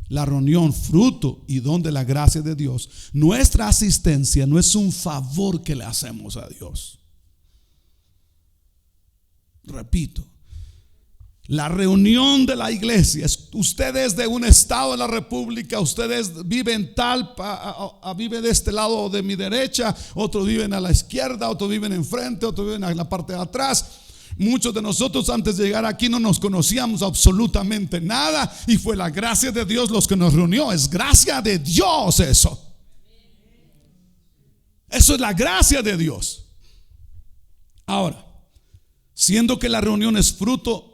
Speaker 1: la reunión fruto y don de la gracia de Dios. Nuestra asistencia no es un favor que le hacemos a Dios. Repito, la reunión de la iglesia, usted es de un estado de la república, ustedes viven vive de este lado de mi derecha, otros viven a la izquierda, otros viven enfrente, otros viven en la parte de atrás. Muchos de nosotros antes de llegar aquí no nos conocíamos absolutamente nada, y fue la gracia de Dios los que nos reunió. Es gracia de Dios eso. Eso es la gracia de Dios. Ahora, siendo que la reunión es fruto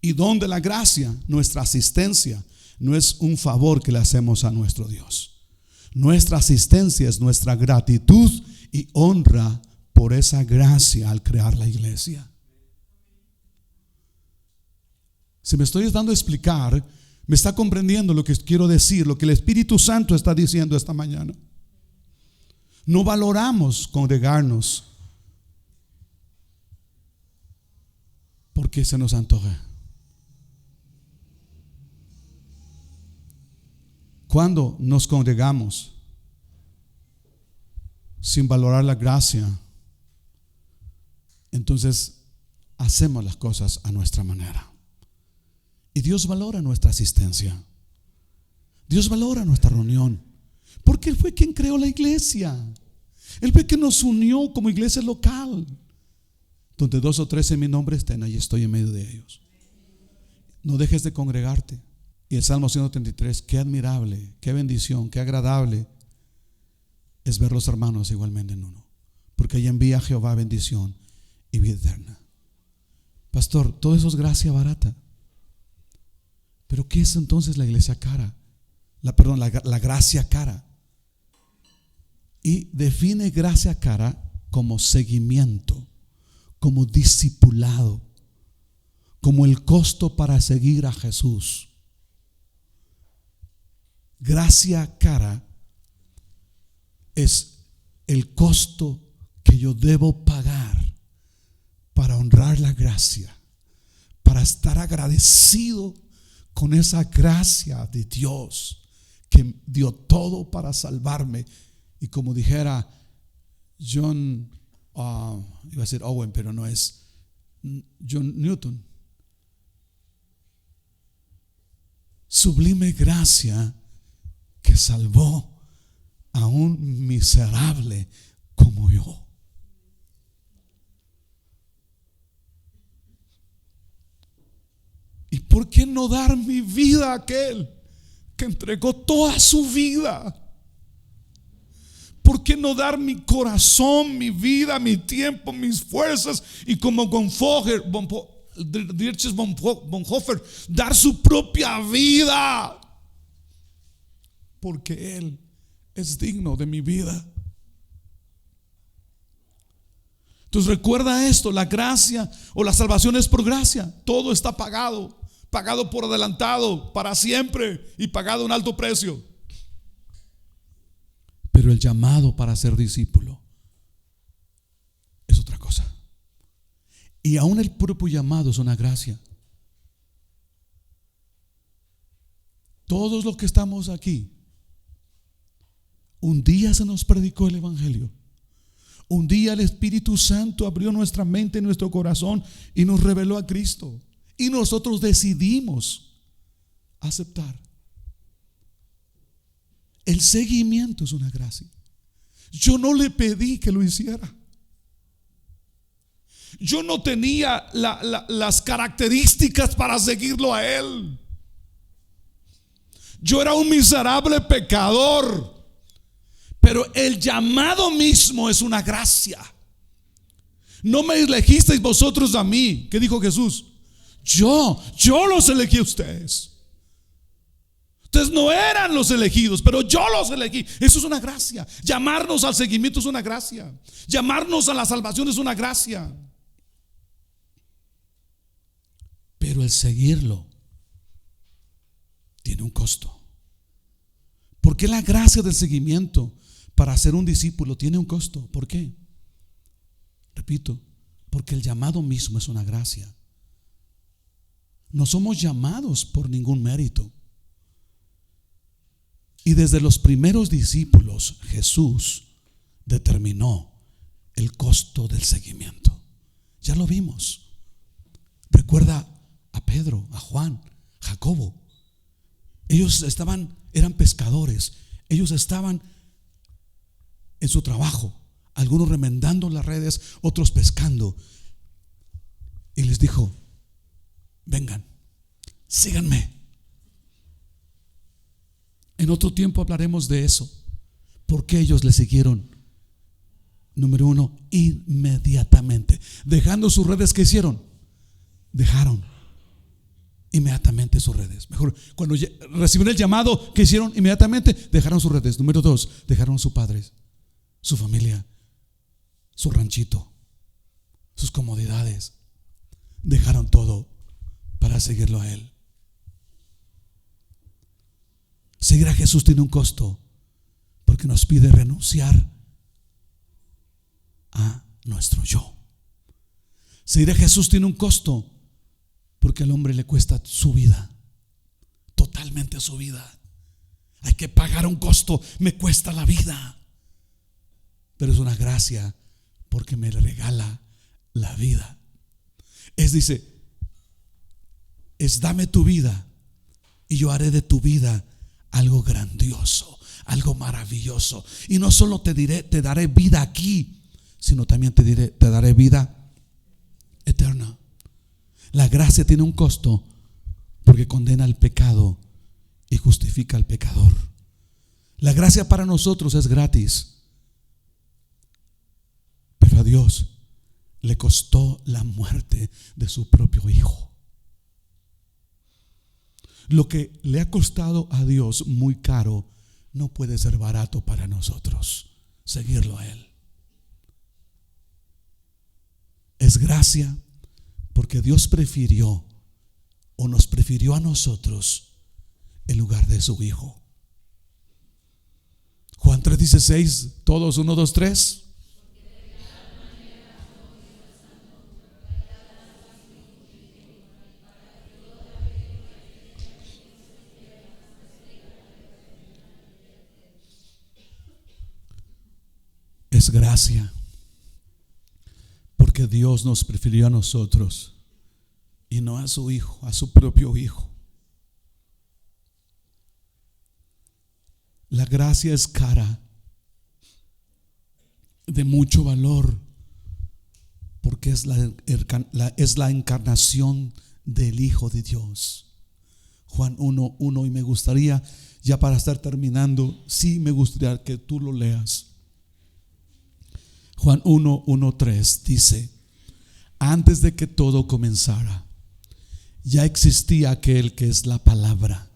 Speaker 1: y don de la gracia, nuestra asistencia no es un favor que le hacemos a nuestro Dios. Nuestra asistencia es nuestra gratitud y honra por esa gracia al crear la iglesia. Si me estoy dando a explicar, me está comprendiendo lo que quiero decir, lo que el Espíritu Santo está diciendo esta mañana. No valoramos congregarnos porque se nos antoja. Cuando nos congregamos sin valorar la gracia, entonces hacemos las cosas a nuestra manera. Y Dios valora nuestra asistencia. Dios valora nuestra reunión, porque Él fue quien creó la iglesia. Él fue quien nos unió como iglesia local. Donde 2 o 3 en mi nombre estén, ahí estoy en medio de ellos. No dejes de congregarte. Y el Salmo 133, qué admirable, qué bendición, qué agradable es ver los hermanos igualmente en uno, porque ahí envía Jehová bendición y vida eterna. Pastor, todo eso es gracia barata. Pero ¿qué es entonces la iglesia cara? La gracia cara. Y define gracia cara como seguimiento, como discipulado, como el costo para seguir a Jesús. Gracia cara es el costo que yo debo pagar para honrar la gracia, para estar agradecido con esa gracia de Dios que dio todo para salvarme. Y como dijera John, iba a decir Owen, pero no es John Newton. Sublime gracia que salvó a un miserable como yo. ¿Y por qué no dar mi vida a aquel que entregó toda su vida? ¿Por qué no dar mi corazón, mi vida, mi tiempo, mis fuerzas? Y como Dietrich Bonhoeffer, dar su propia vida, porque Él es digno de mi vida. Entonces recuerda esto: la gracia o la salvación es por gracia. Todo está pagado por adelantado, para siempre, y pagado un alto precio. Pero el llamado para ser discípulo es otra cosa. Y aún el propio llamado es una gracia. Todos los que estamos aquí, un día se nos predicó el evangelio. Un día el Espíritu Santo abrió nuestra mente y nuestro corazón y nos reveló a Cristo. Y nosotros decidimos aceptar. El seguimiento es una gracia. Yo no le pedí que lo hiciera. Yo no tenía las características para seguirlo a Él. Yo era un miserable pecador. Pero el llamado mismo es una gracia. No me elegisteis vosotros a mí. ¿Qué dijo Jesús? Yo los elegí a ustedes. Ustedes no eran los elegidos, pero yo los elegí. Eso es una gracia. Llamarnos al seguimiento es una gracia. Llamarnos a la salvación es una gracia. Pero el seguirlo tiene un costo. ¿Por qué la gracia del seguimiento para ser un discípulo tiene un costo? ¿Por qué? Repito, porque el llamado mismo es una gracia. No somos llamados por ningún mérito. Y desde los primeros discípulos, Jesús determinó el costo del seguimiento. Ya lo vimos. Recuerda a Pedro, a Juan, Jacobo. Ellos eran pescadores. Ellos estaban en su trabajo, algunos remendando las redes, otros pescando. Y les dijo: vengan, síganme. En otro tiempo hablaremos de eso. ¿Por qué ellos le siguieron? Número uno, inmediatamente. Dejando sus redes, ¿qué hicieron? Dejaron inmediatamente sus redes. Mejor, cuando recibieron el llamado, ¿qué hicieron? Inmediatamente dejaron sus redes. Número dos, dejaron a sus padres, su familia, su ranchito, sus comodidades. Dejaron todo para seguirlo a Él. Seguir a Jesús tiene un costo, porque nos pide renunciar a nuestro yo. Seguir a Jesús tiene un costo, porque al hombre le cuesta su vida, totalmente su vida. Hay que pagar un costo, me cuesta la vida, pero es una gracia porque me regala la vida. Dice, dame tu vida y yo haré de tu vida algo grandioso, algo maravilloso. Y no solo te daré vida aquí, sino también te daré vida eterna. La gracia tiene un costo, porque condena al pecado y justifica al pecador. La gracia para nosotros es gratis, pero a Dios le costó la muerte de su propio Hijo. Lo que le ha costado a Dios muy caro no puede ser barato para nosotros seguirlo a Él. Es gracia porque Dios prefirió, o nos prefirió a nosotros en lugar de su Hijo. Juan 3:16, todos 1, 2, 3. Es gracia, porque Dios nos prefirió a nosotros y no a su hijo, a su propio hijo. La gracia es cara, de mucho valor, porque es la encarnación del Hijo de Dios. Juan 1:1, y me gustaría, ya para estar terminando, sí me gustaría que tú lo leas. Juan 1:1-3 dice: antes de que todo comenzara, ya existía aquel que es la palabra.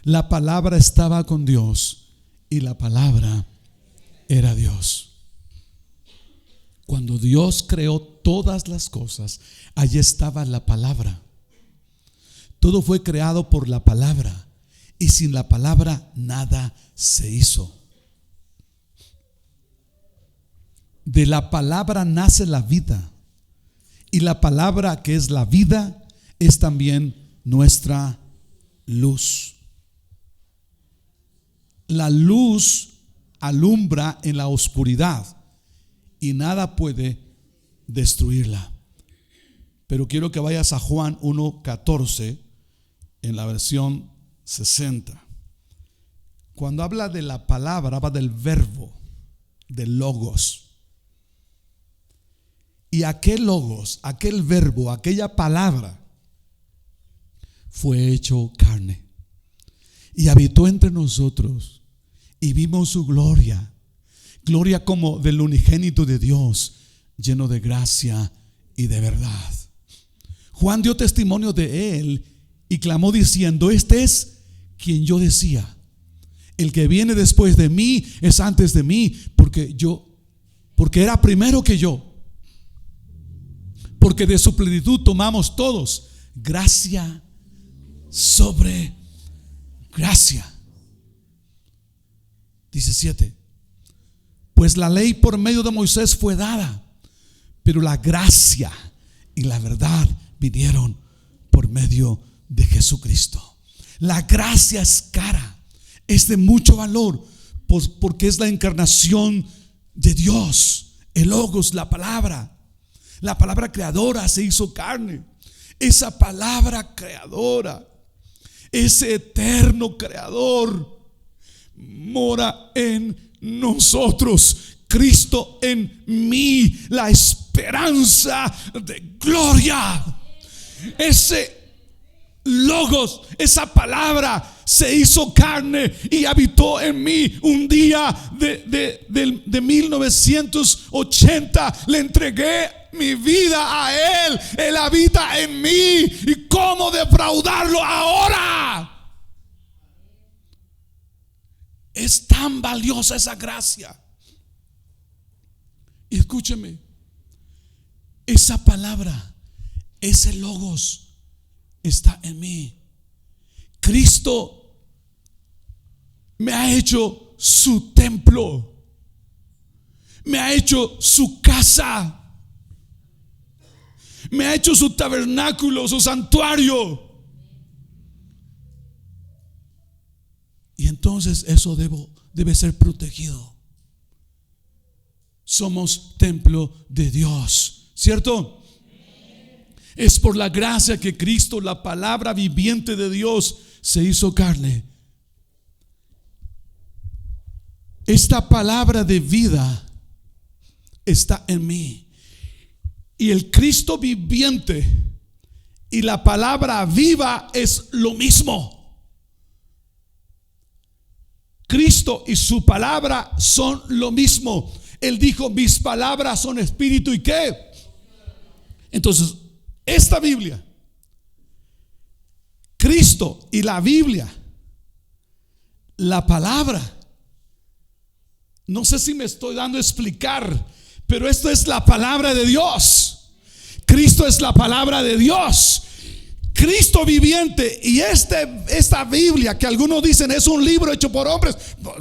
Speaker 1: La palabra estaba con Dios y la palabra era Dios. Cuando Dios creó todas las cosas, allí estaba la palabra. Todo fue creado por la palabra, y sin la palabra nada se hizo. De la palabra nace la vida, y la palabra, que es la vida, es también nuestra luz. La luz alumbra en la oscuridad y nada puede destruirla. Pero quiero que vayas a Juan 1:14 en la versión 60. Cuando habla de la palabra, habla del verbo, del logos. Y aquel logos, aquel verbo, aquella palabra fue hecho carne y habitó entre nosotros, y vimos su gloria, gloria como del unigénito de Dios, lleno de gracia y de verdad. Juan dio testimonio de él y clamó diciendo: este es quien yo decía, el que viene después de mí es antes de mí, porque era primero que yo, porque de su plenitud tomamos todos gracia sobre gracia. 17. Pues la ley por medio de Moisés fue dada, pero la gracia y la verdad vinieron por medio de Jesucristo. La gracia es cara, es de mucho valor, porque es la encarnación de Dios, el logos, la palabra creadora se hizo carne. Esa palabra creadora, ese eterno creador, mora en nosotros. Cristo en mí, la esperanza de gloria. Ese logos, esa palabra se hizo carne y habitó en mí. Un día de 1980 le entregué mi vida a Él. Él habita en mí. ¿Y cómo defraudarlo ahora? Es tan valiosa esa gracia. Y escúcheme, esa palabra, ese logos está en mí. Cristo me ha hecho su templo, me ha hecho su casa, me ha hecho su tabernáculo, su santuario. Y entonces eso debe ser protegido. Somos templo de Dios, ¿cierto? Es por la gracia que Cristo, la palabra viviente de Dios, se hizo carne. Esta palabra de vida está en mí. Y el Cristo viviente y la palabra viva es lo mismo. Cristo y su palabra son lo mismo. Él dijo: mis palabras son espíritu y ¿qué? Entonces, esta Biblia, Cristo y la Biblia, la palabra, no sé si me estoy dando a explicar, pero esto es la palabra de Dios. Cristo es la palabra de Dios, Cristo viviente. Y esta Biblia, que algunos dicen es un libro hecho por hombres,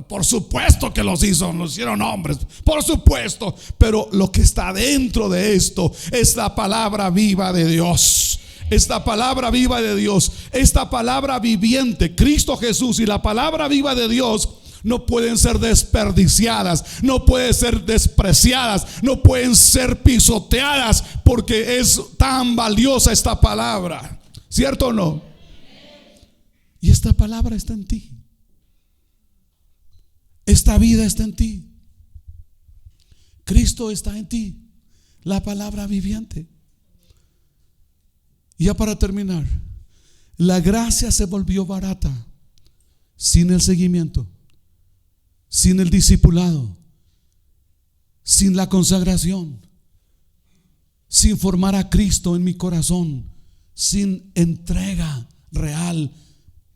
Speaker 1: por supuesto que lo hicieron hombres, por supuesto, pero lo que está dentro de esto es la palabra viva de Dios. Esta palabra viva de Dios, esta palabra viviente, Cristo Jesús y la palabra viva de Dios, no pueden ser desperdiciadas, no pueden ser despreciadas, no pueden ser pisoteadas, porque es tan valiosa esta palabra. ¿Cierto o no? Y esta palabra está en ti. Esta vida está en ti. Cristo está en ti, la palabra viviente. Y ya para terminar, la gracia se volvió barata sin el seguimiento, sin el discipulado, sin la consagración, sin formar a Cristo en mi corazón, sin entrega real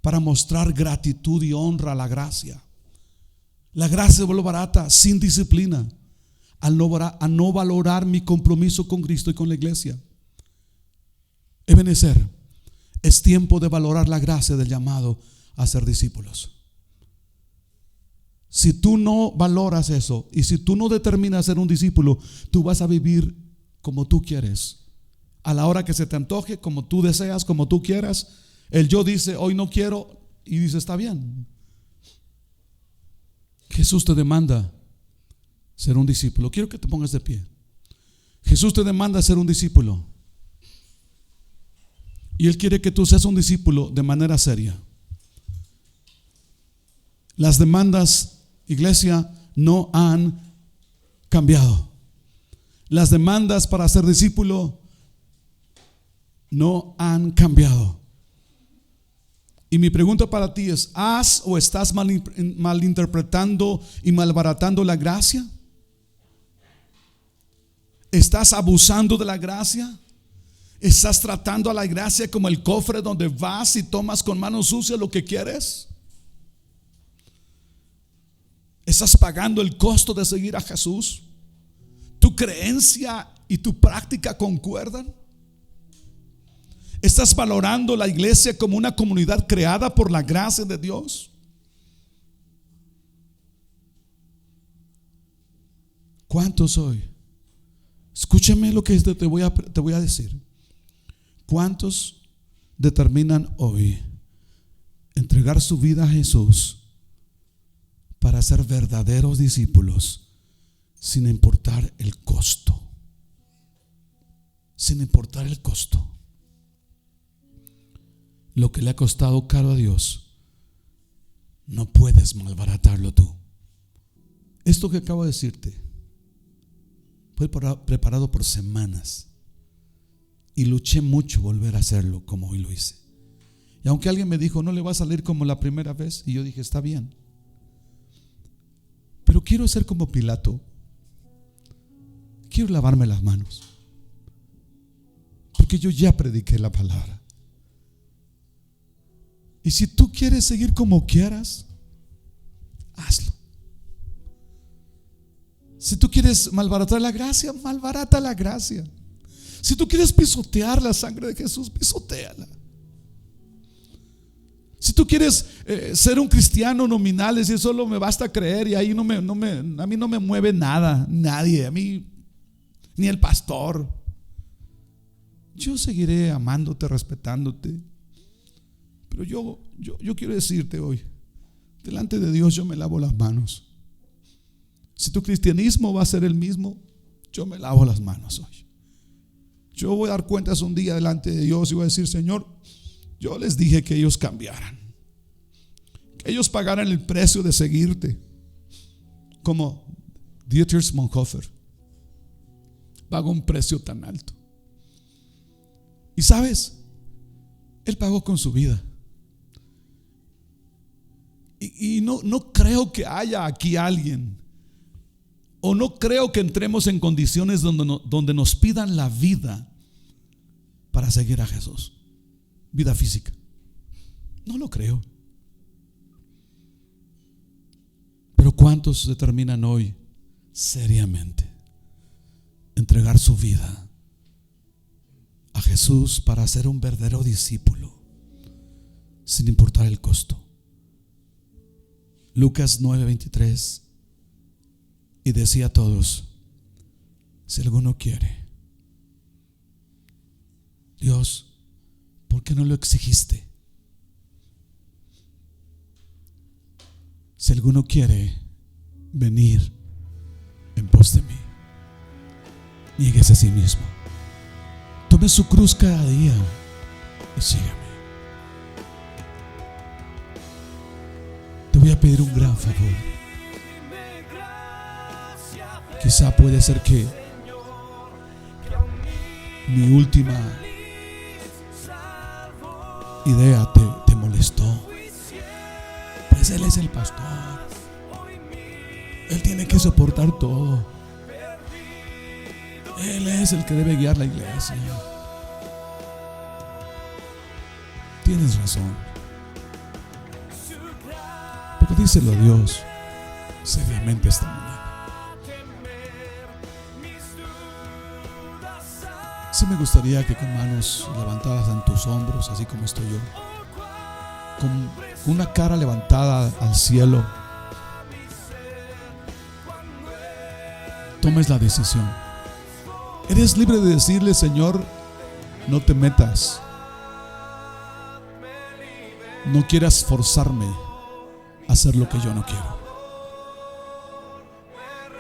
Speaker 1: para mostrar gratitud y honra a la gracia. La gracia se volvió barata sin disciplina, al no valorar mi compromiso con Cristo y con la iglesia. Ebenezer, es tiempo de valorar la gracia del llamado a ser discípulos. Si tú no valoras eso, y si tú no determinas ser un discípulo, tú vas a vivir como tú quieres, a la hora que se te antoje, como tú deseas, como tú quieras. El yo dice, hoy no quiero, y dice, está bien. Jesús te demanda ser un discípulo. Quiero que te pongas de pie. Jesús te demanda ser un discípulo, y Él quiere que tú seas un discípulo de manera seria. Las demandas, iglesia, no han cambiado. Las demandas para ser discípulo no han cambiado. Y mi pregunta para ti es: ¿has o estás malinterpretando y malbaratando la gracia? ¿Estás abusando de la gracia? ¿Estás tratando a la gracia como el cofre donde vas y tomas con manos sucias lo que quieres? ¿Estás pagando el costo de seguir a Jesús? ¿Tu creencia y tu práctica concuerdan? ¿Estás valorando la iglesia como una comunidad creada por la gracia de Dios? ¿Cuántos hoy? Escúchame lo que te voy a decir. ¿Cuántos determinan hoy entregar su vida a Jesús para ser verdaderos discípulos sin importar el costo? Sin importar el costo. Lo que le ha costado caro a Dios, no puedes malbaratarlo tú. Esto que acabo de decirte fue preparado por semanas, y luché mucho volver a hacerlo como hoy lo hice. Y aunque alguien me dijo, no le va a salir como la primera vez, y yo dije, está bien, pero quiero ser como Pilato. Quiero lavarme las manos, porque yo ya prediqué la palabra. Y si tú quieres seguir como quieras, hazlo. Si tú quieres malbaratar la gracia, malbarata la gracia. Si tú quieres pisotear la sangre de Jesús, pisotéala. Si tú quieres ser un cristiano nominal, es decir, solo me basta creer y ahí a mí no me mueve nada, nadie, a mí ni el pastor. Yo seguiré amándote, respetándote. Pero yo quiero decirte hoy, delante de Dios yo me lavo las manos. Si tu cristianismo va a ser el mismo, yo me lavo las manos hoy. Yo voy a dar cuentas un día delante de Dios y voy a decir: Señor, yo les dije que ellos cambiaran, que ellos pagaran el precio de seguirte, como Dietrich Bonhoeffer pagó un precio tan alto. Y sabes, él pagó con su vida. Y no creo que haya aquí alguien, o no creo que entremos en condiciones donde nos pidan la vida para seguir a Jesús, vida física. No lo creo. Pero ¿cuántos determinan hoy seriamente entregar su vida a Jesús para ser un verdadero discípulo sin importar el costo? Lucas 9:23, y decía a todos: si alguno quiere, Dios, ¿por qué no lo exigiste? Si alguno quiere venir en pos de mí, niéguese a sí mismo, tome su cruz cada día y sígame. Te voy a pedir un gran favor. Quizá puede ser que mi última idea te molestó. Pues Él es el pastor. Él tiene que soportar todo. Él es el que debe guiar la iglesia. Tienes razón. Pero díselo a Dios seriamente esta mañana. Sí me gustaría que con manos levantadas en tus hombros, así como estoy yo, con una cara levantada al cielo, tomes la decisión. Eres libre de decirle: Señor, no te metas, no quieras forzarme a hacer lo que yo no quiero.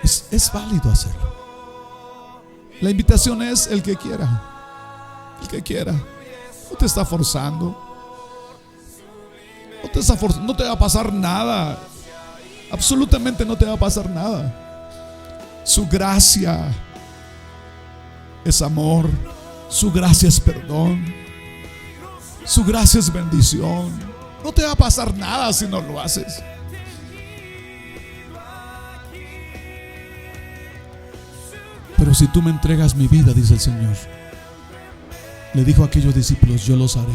Speaker 1: Es válido hacerlo. La invitación es el que quiera. El que quiera. No te está forzando. No te va a pasar nada. Absolutamente no te va a pasar nada. Su gracia es amor. Su gracia es perdón. Su gracia es bendición. No te va a pasar nada si no lo haces. Pero si tú me entregas mi vida, dice el Señor, le dijo a aquellos discípulos: yo los haré,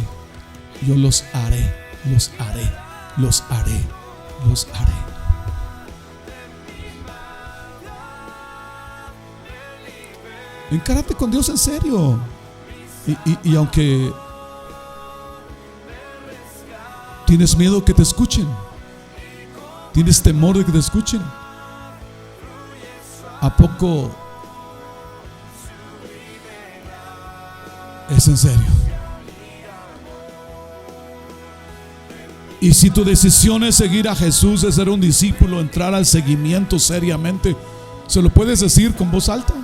Speaker 1: yo los haré, los haré, los haré, los haré. Encárate con Dios en serio. Y aunque tienes miedo que te escuchen, tienes temor de que te escuchen, ¿a poco es en serio? Y si tu decisión es seguir a Jesús, es ser un discípulo, entrar al seguimiento seriamente, se lo puedes decir con voz alta.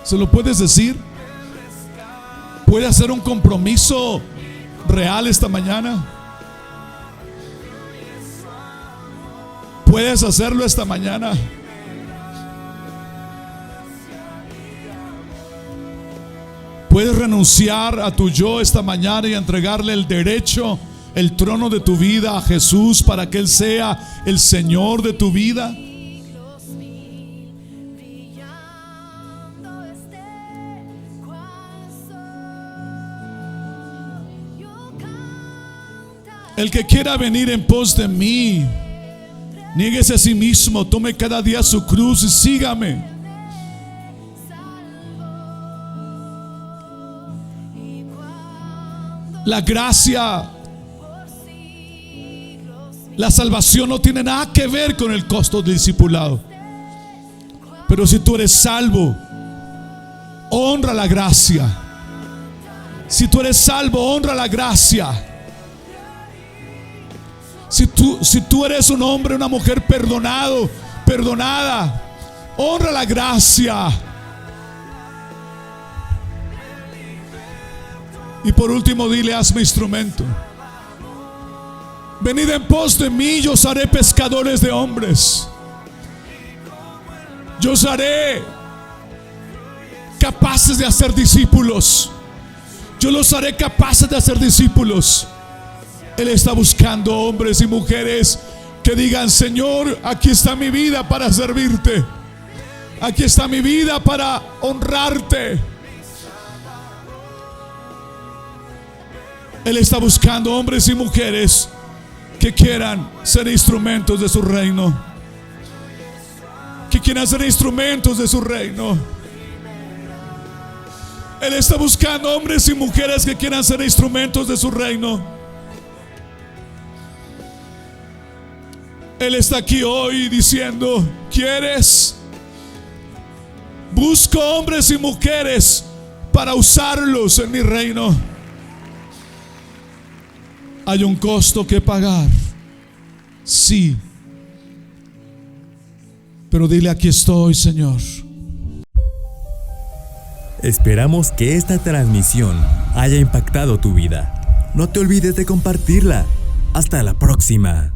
Speaker 1: Se lo puedes decir. Puede hacer un compromiso real esta mañana. Puedes hacerlo esta mañana. Puedes renunciar a tu yo esta mañana y entregarle el derecho, el trono de tu vida a Jesús para que Él sea el Señor de tu vida. El que quiera venir en pos de mí, niéguese a sí mismo, tome cada día su cruz y sígame. La gracia, la salvación no tiene nada que ver con el costo del discipulado. Pero si tú eres salvo, honra la gracia. Si tú eres salvo, honra la gracia. Si tú eres un hombre, una mujer perdonado, perdonada, honra la gracia. Y por último, dile: hazme instrumento. Venid en pos de mí, yo os haré pescadores de hombres. Yo os haré capaces de hacer discípulos. Yo los haré capaces de hacer discípulos. Él está buscando hombres y mujeres que digan: Señor, aquí está mi vida para servirte. Aquí está mi vida para honrarte. Él está buscando hombres y mujeres que quieran ser instrumentos de su reino. Que quieran ser instrumentos de su reino. Él está buscando hombres y mujeres que quieran ser instrumentos de su reino. Él está aquí hoy diciendo: ¿quieres? Busco hombres y mujeres para usarlos en mi reino. Hay un costo que pagar. Sí, pero dile: aquí estoy, Señor.
Speaker 2: Esperamos que esta transmisión haya impactado tu vida. No te olvides de compartirla. Hasta la próxima.